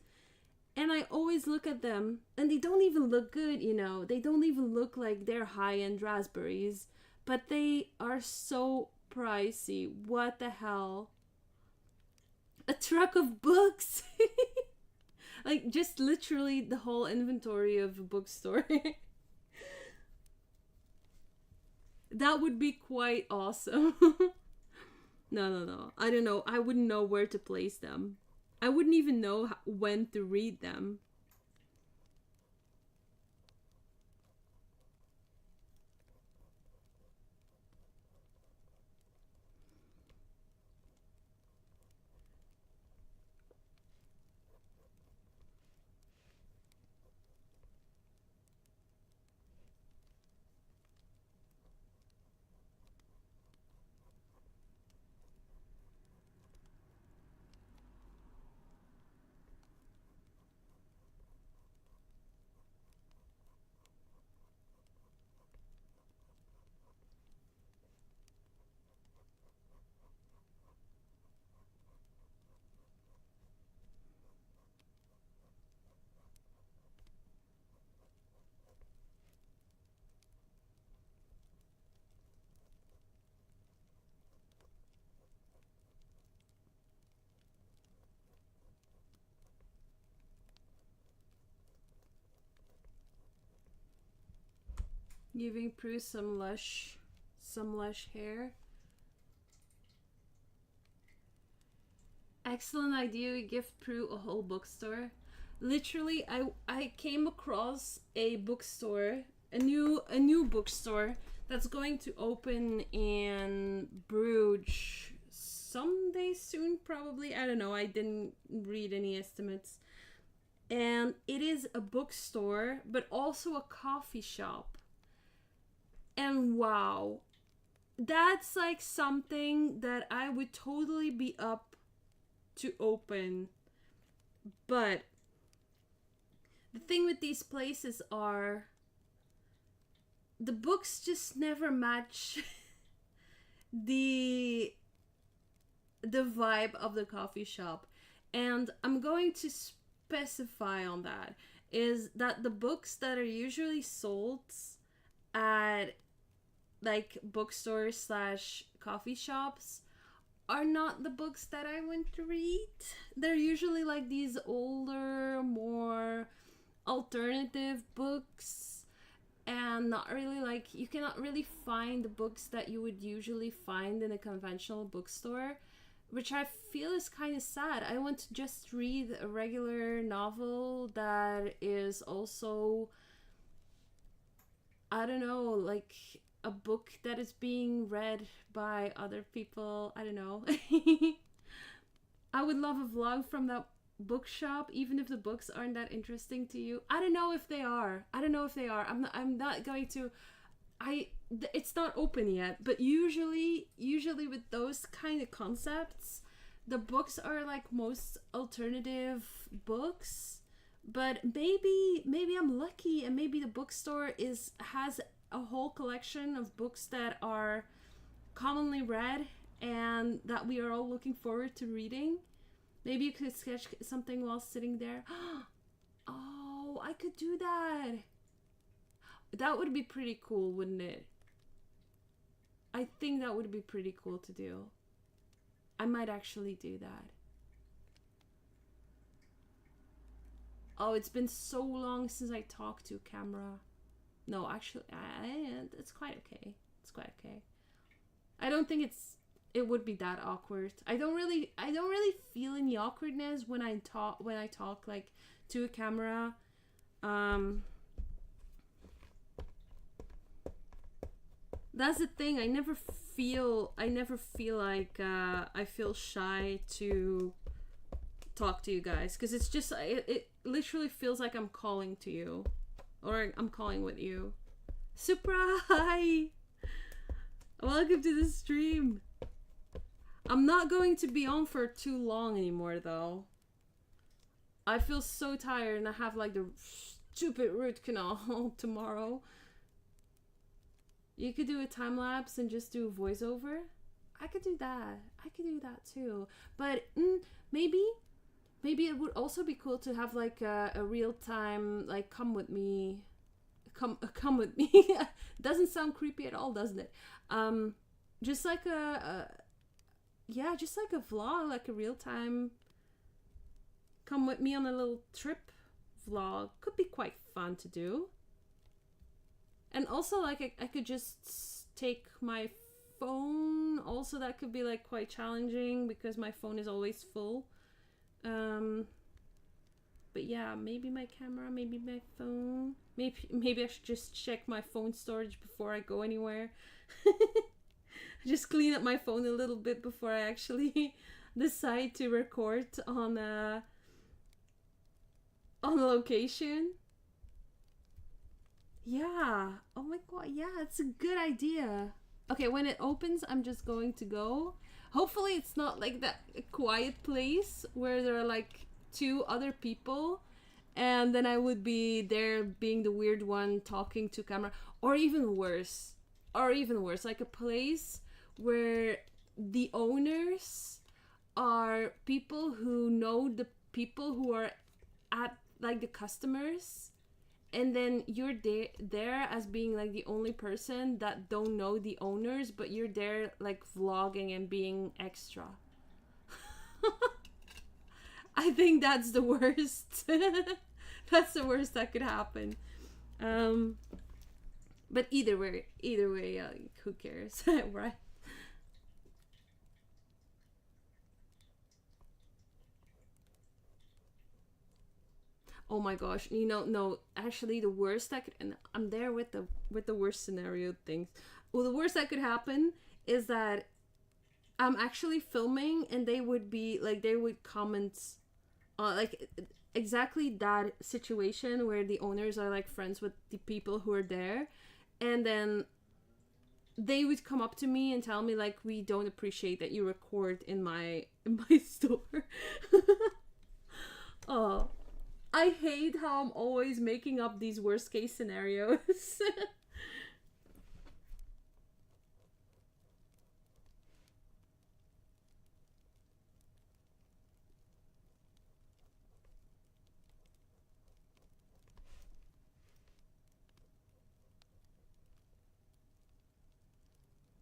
And I always look at them and they don't even look good, you know. They don't even look like they're high-end raspberries. But they are so pricey. What the hell? A truck of books. Like just literally the whole inventory of a bookstore. That would be quite awesome. No. I don't know. I wouldn't know where to place them. I wouldn't even know when to read them. Giving Prue some lush hair. Excellent idea. We give Prue a whole bookstore. Literally, I came across a bookstore, a new bookstore that's going to open in Bruges someday soon, probably. I don't know. I didn't read any estimates. And it is a bookstore, but also a coffee shop. And wow, that's like something that I would totally be up to open. But the thing with these places are the books just never match the vibe of the coffee shop. And I'm going to specify on that is that the books that are usually sold at like bookstores slash coffee shops are not the books that I want to read. They're usually like these older, more alternative books, and not really like, you cannot really find the books that you would usually find in a conventional bookstore, which I feel is kind of sad. I want to just read a regular novel that is also, I don't know, like a book that is being read by other people. I don't know. I would love a vlog from that bookshop, even if the books aren't that interesting to you. I don't know if they are. I'm not going to. It's not open yet, but usually with those kind of concepts, the books are like most alternative books. But maybe I'm lucky, and maybe the bookstore has a whole collection of books that are commonly read and that we are all looking forward to reading. Maybe you could sketch something while sitting there. Oh, I could do that. That would be pretty cool, wouldn't it? I think that would be pretty cool to do. I might actually do that. Oh, it's been so long since I talked to a camera. No, actually, it's quite okay. It's quite okay. I don't think it would be that awkward. I don't really feel any awkwardness when I talk like to a camera. That's the thing. I never feel like I feel shy to talk to you guys, because it's just it literally feels like I'm calling to you, or I'm calling with you. Surprise! Welcome to the stream. I'm not going to be on for too long anymore though. I feel so tired, and I have like the stupid root canal tomorrow. You could do a time lapse and just do a voiceover. I could do that. Too. But maybe it would also be cool to have like a real time, like come with me. Doesn't sound creepy at all, doesn't it? Just like just like a vlog, like a real time come with me on a little trip vlog. Could be quite fun to do. And also, like, I could just take my phone. Also, that could be, like, quite challenging because my phone is always full. But yeah, maybe my camera, maybe my phone. Maybe I should just check my phone storage before I go anywhere. Just clean up my phone a little bit before I actually decide to record on a location. Yeah. Oh my god, yeah, it's a good idea. Okay, when it opens, I'm just going to go. Hopefully it's not like that quiet place where there are like two other people and then I would be there being the weird one talking to camera, or even worse, like a place where the owners are people who know the people who are at like the customers, and then you're there as being like the only person that don't know the owners, but you're there like vlogging and being extra. I think that's the worst. That's the worst that could happen. But either way, who cares, right? Oh my gosh, no, actually the worst that could, and I'm there with the worst scenario things. Well, the worst that could happen is that I'm actually filming and they would comment like exactly that situation where the owners are like friends with the people who are there, and then they would come up to me and tell me like, we don't appreciate that you record in my store. Oh, I hate how I'm always making up these worst case scenarios.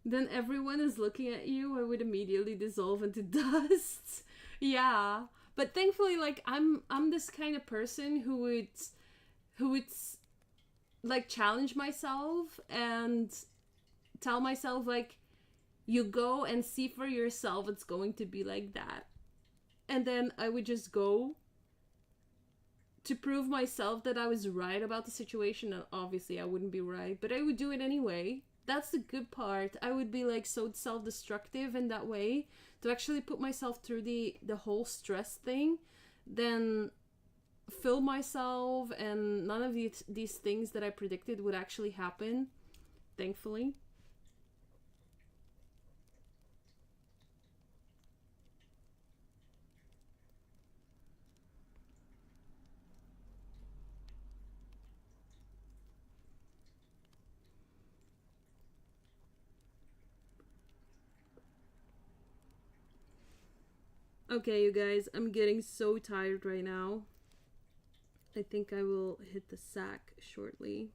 Then everyone is looking at you, I would immediately dissolve into dust. Yeah. But thankfully, like, I'm this kind of person who would like challenge myself and tell myself like, you go and see for yourself, it's going to be like that. And then I would just go to prove myself that I was right about the situation. And obviously I wouldn't be right, but I would do it anyway. That's the good part. I would be like so self-destructive in that way to actually put myself through the whole stress thing, then fill myself, and none of these things that I predicted would actually happen, thankfully. Okay, you guys, I'm getting so tired right now. I think I will hit the sack shortly.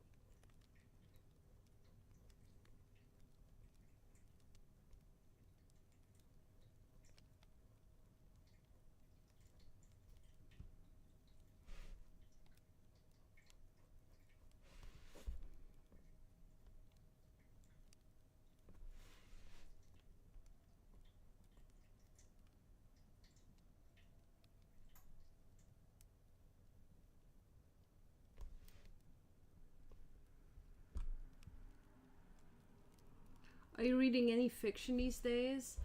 Are you reading any fiction these days?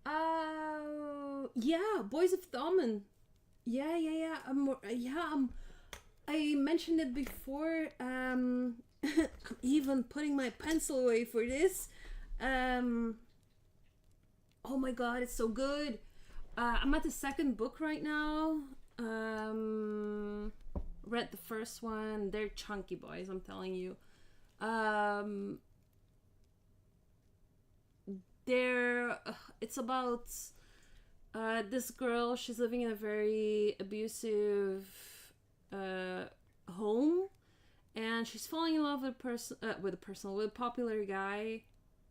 Yeah, Boys of Thommen. Yeah. I mentioned it before. Even putting my pencil away for this. Oh my god, it's so good. I'm at the second book right now. Read the first one. They're chunky boys, I'm telling you. It's about this girl. She's living in a very abusive home, and she's falling in love with a popular guy.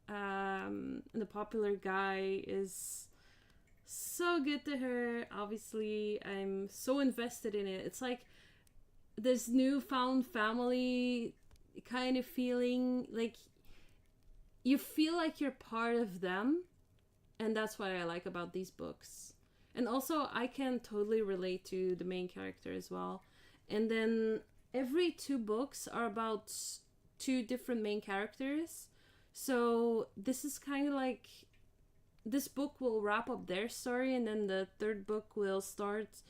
And the popular guy is so good to her. Obviously, I'm so invested in it. It's like this newfound family kind of feeling, like you feel like you're part of them, and that's what I like about these books. And also, I can totally relate to the main character as well. And then every two books are about two different main characters. So this is kind of like, this book will wrap up their story, and then the third book will start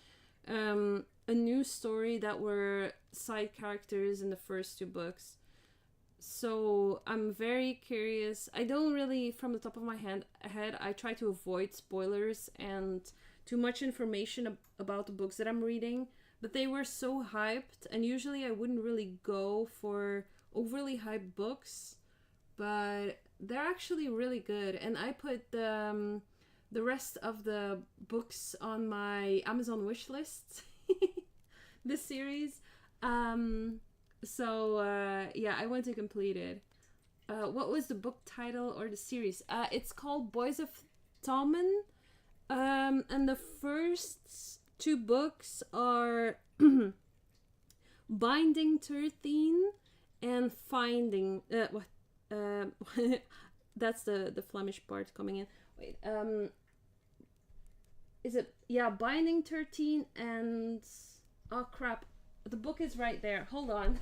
a new story that were side characters in the first two books. So I'm very curious. I don't really, from the top of my head, I try to avoid spoilers and too much information about the books that I'm reading. But they were so hyped, and usually I wouldn't really go for overly hyped books, but they're actually really good. And I put the rest of the books on my Amazon wish list. This series. So I want to complete it. What was the book title or the series? It's called Boys of Tommen. And the first two books are Binding 13 and Finding that's the Flemish part coming in. Wait, is it, Binding 13 and, oh crap, the book is right there. Hold on.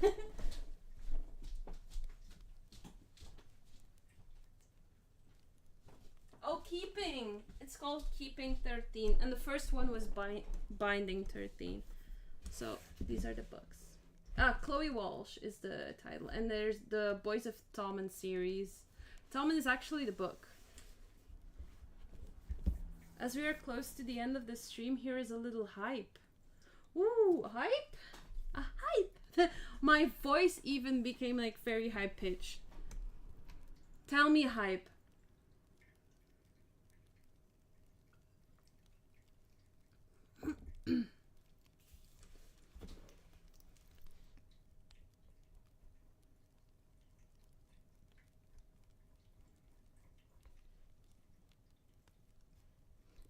Oh, Keeping. It's called Keeping 13. And the first one was Binding 13. So, these are the books. Chloe Walsh is the title. And there's the Boys of Tommen series. Talmud is actually the book. As we are close to the end of the stream, here is a little hype. Ooh, hype? A hype! My voice even became like very high pitched. Tell me hype.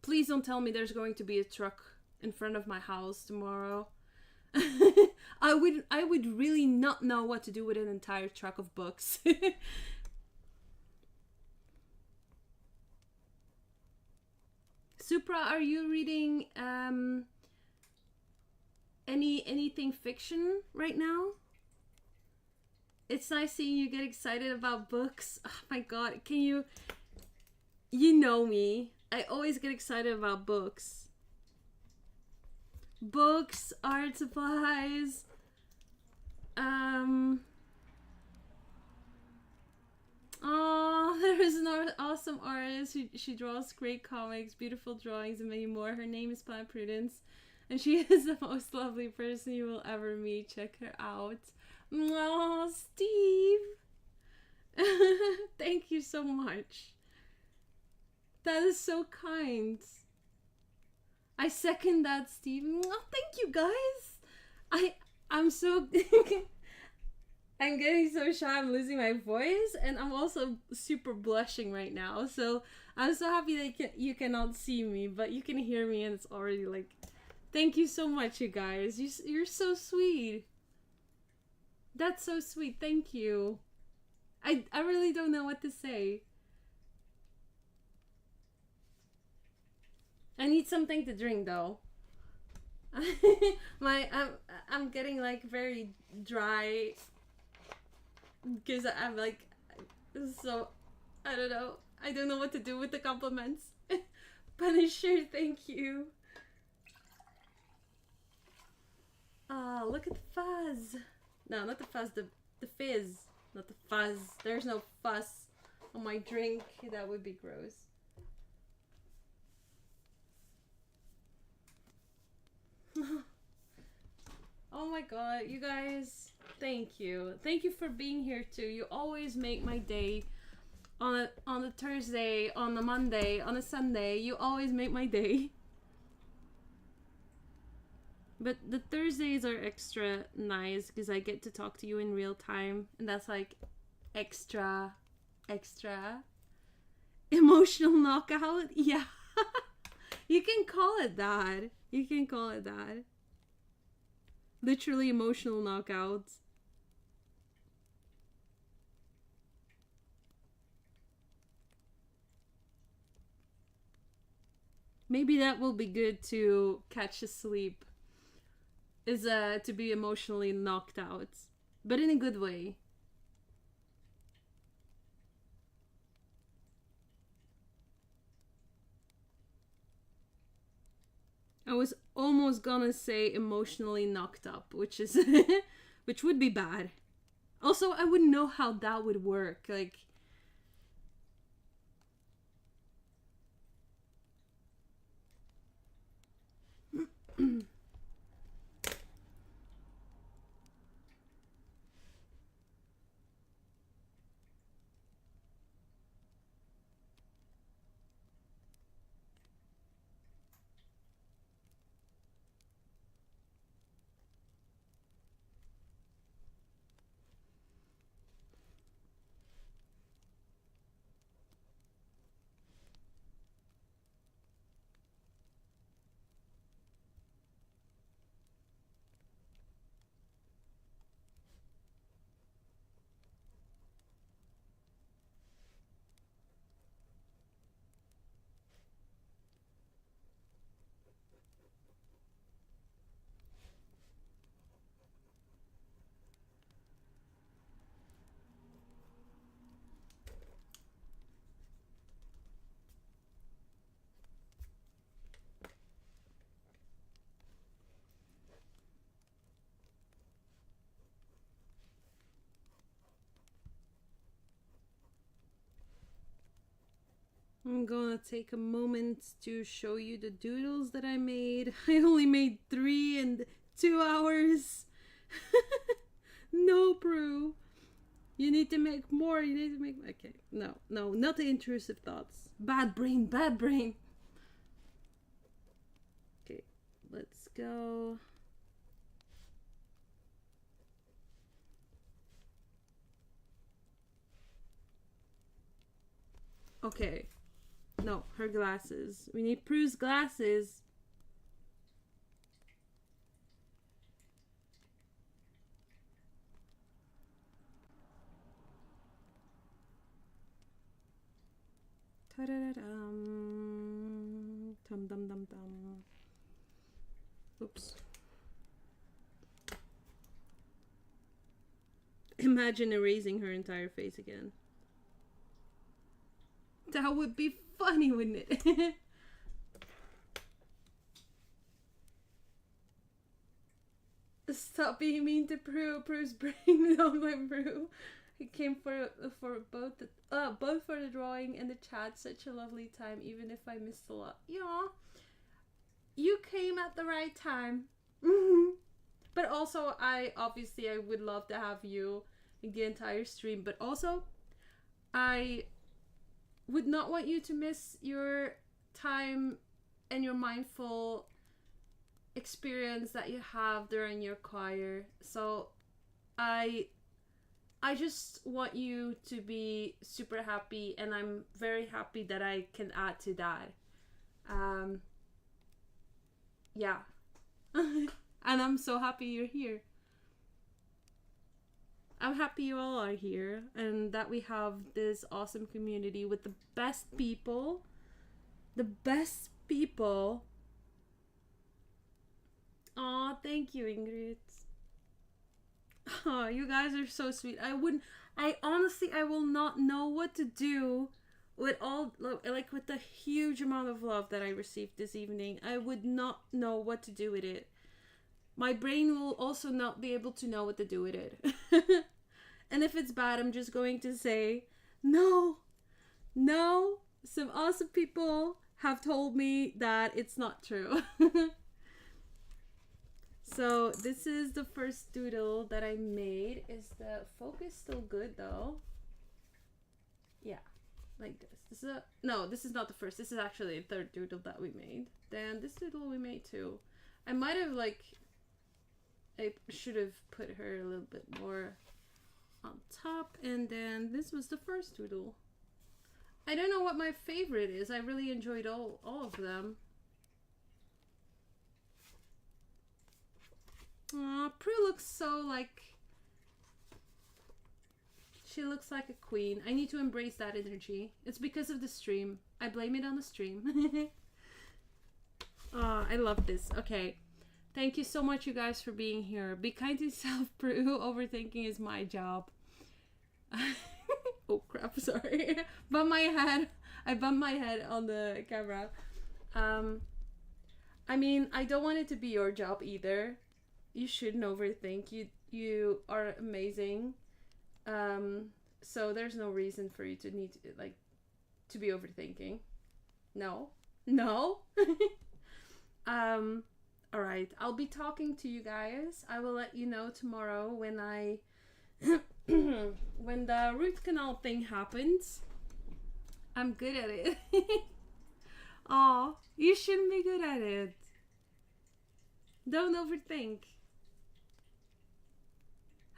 Please don't tell me there's going to be a truck in front of my house tomorrow. I would really not know what to do with an entire truck of books. Supra, are you reading anything fiction right now? It's nice seeing you get excited about books. Oh my god, can you know me. I always get excited about books. Books, art supplies. Oh, there is an awesome artist. She draws great comics, beautiful drawings, and many more. Her name is Plant Prudence, and she is the most lovely person you will ever meet. Check her out. Oh, Steve. Thank you so much. That is so kind. I second that, Steve. Oh, thank you, guys. I'm so I'm getting so shy. I'm losing my voice, and I'm also super blushing right now. So I'm so happy that you cannot see me, but you can hear me, and it's already like, thank you so much, you guys. You're so sweet. That's so sweet. Thank you. I really don't know what to say. I need something to drink though. I'm getting like very dry because I'm like, so I don't know. I don't know what to do with the compliments. Punisher, thank you. Ah, look at the fuzz. No, not the fuzz, the fizz. Not the fuzz. There's no fuss on my drink. That would be gross. Oh my god, you guys, thank you. Thank you for being here too. You always make my day. On a Thursday, on a Monday, on a Sunday, you always make my day. But the Thursdays are extra nice because I get to talk to you in real time, and that's like extra emotional knockout. Yeah. You can call it that. You can call it that. Literally emotional knockouts. Maybe that will be good to catch a sleep. Is to be emotionally knocked out. But in a good way. I was almost gonna say emotionally knocked up, which is which would be bad. Also, I wouldn't know how that would work. Like I'm gonna take a moment to show you the doodles that I made. I only made 3 in 2 hours. No, Prue. You need to make more. You need to make... Okay. No, not the intrusive thoughts. Bad brain, bad brain. Okay, let's go. Okay. No, her glasses. We need Prue's glasses. Ta-da-da-dum. Dum-dum-dum-dum. Oops. Imagine erasing her entire face again. That would be funny, wouldn't it? Stop being mean to Prue. Prue's brain on my Prue. It came for both for the drawing and the chat. Such a lovely time, even if I missed a lot. Yeah, you came at the right time. But also, I would love to have you in the entire stream. But also, I would not want you to miss your time and your mindful experience that you have during your choir. So I just want you to be super happy, and I'm very happy that I can add to that. Yeah. And I'm so happy you're here. I'm happy you all are here and that we have this awesome community with the best people. The best people. Aw, thank you, Ingrid. Oh, you guys are so sweet. I will not know what to do with all, like, with the huge amount of love that I received this evening. I would not know what to do with it. My brain will also not be able to know what to do with it. And if it's bad, I'm just going to say, no, some awesome people have told me that it's not true. So this is the first doodle that I made. Is the focus still good though? Yeah, like this. This is this is not the first. This is actually the third doodle that we made. Then this doodle we made too. I might have I should have put her a little bit more on top, and then this was the first doodle. I don't know what my favorite is. I really enjoyed all of them. Aw, Prue looks so she looks like a queen. I need to embrace that energy. It's because of the stream. I blame it on the stream. Oh, I love this. Okay. Thank you so much, you guys, for being here. Be kind to yourself, Prue. Overthinking is my job. Oh, crap. Sorry. I bumped my head on the camera. I mean, I don't want it to be your job either. You shouldn't overthink. You are amazing. So there's no reason for you to need to be overthinking. No. All right. I'll be talking to you guys. I will let you know tomorrow when when the root canal thing happens. I'm good at it. Aw, you shouldn't be good at it. Don't overthink.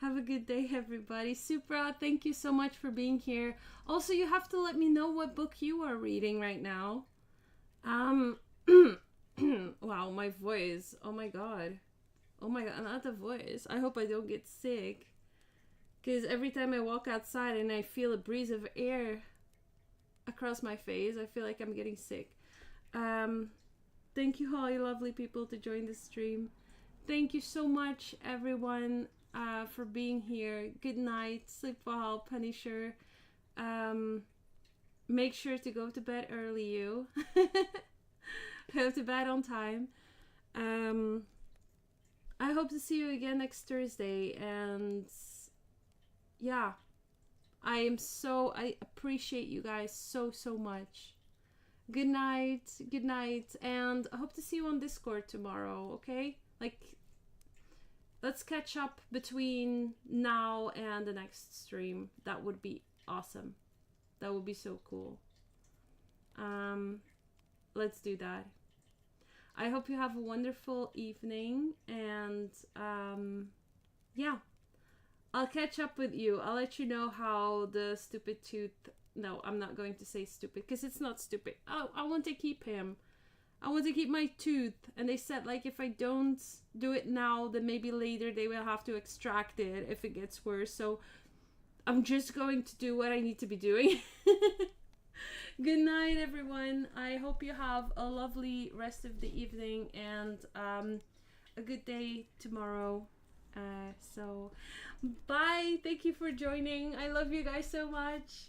Have a good day, everybody. Supra, thank you so much for being here. Also, you have to let me know what book you are reading right now. Wow, my voice. Oh my god, not the voice. I hope I don't get sick. Because every time I walk outside and I feel a breeze of air across my face, I feel like I'm getting sick. Thank you all, you lovely people, to join the stream. Thank you so much, everyone, for being here. Good night. Sleep well, Punisher. Make sure to go to bed early, you. Go to bed on time. I hope to see you again next Thursday, and yeah, I appreciate you guys so much. Good night. Good night. And I hope to see you on Discord tomorrow, okay? Like, let's catch up between now and the next stream. That would be awesome. That would be so cool. Let's do that. I hope you have a wonderful evening, and yeah, I'll catch up with you. I'll let you know how the stupid tooth. No, I'm not going to say stupid because it's not stupid. I want to keep him. I want to keep my tooth. And they said, like, if I don't do it now, then maybe later they will have to extract it if it gets worse. So I'm just going to do what I need to be doing. Good night, everyone. I hope you have a lovely rest of the evening and a good day tomorrow. So bye. Thank you for joining. I love you guys so much.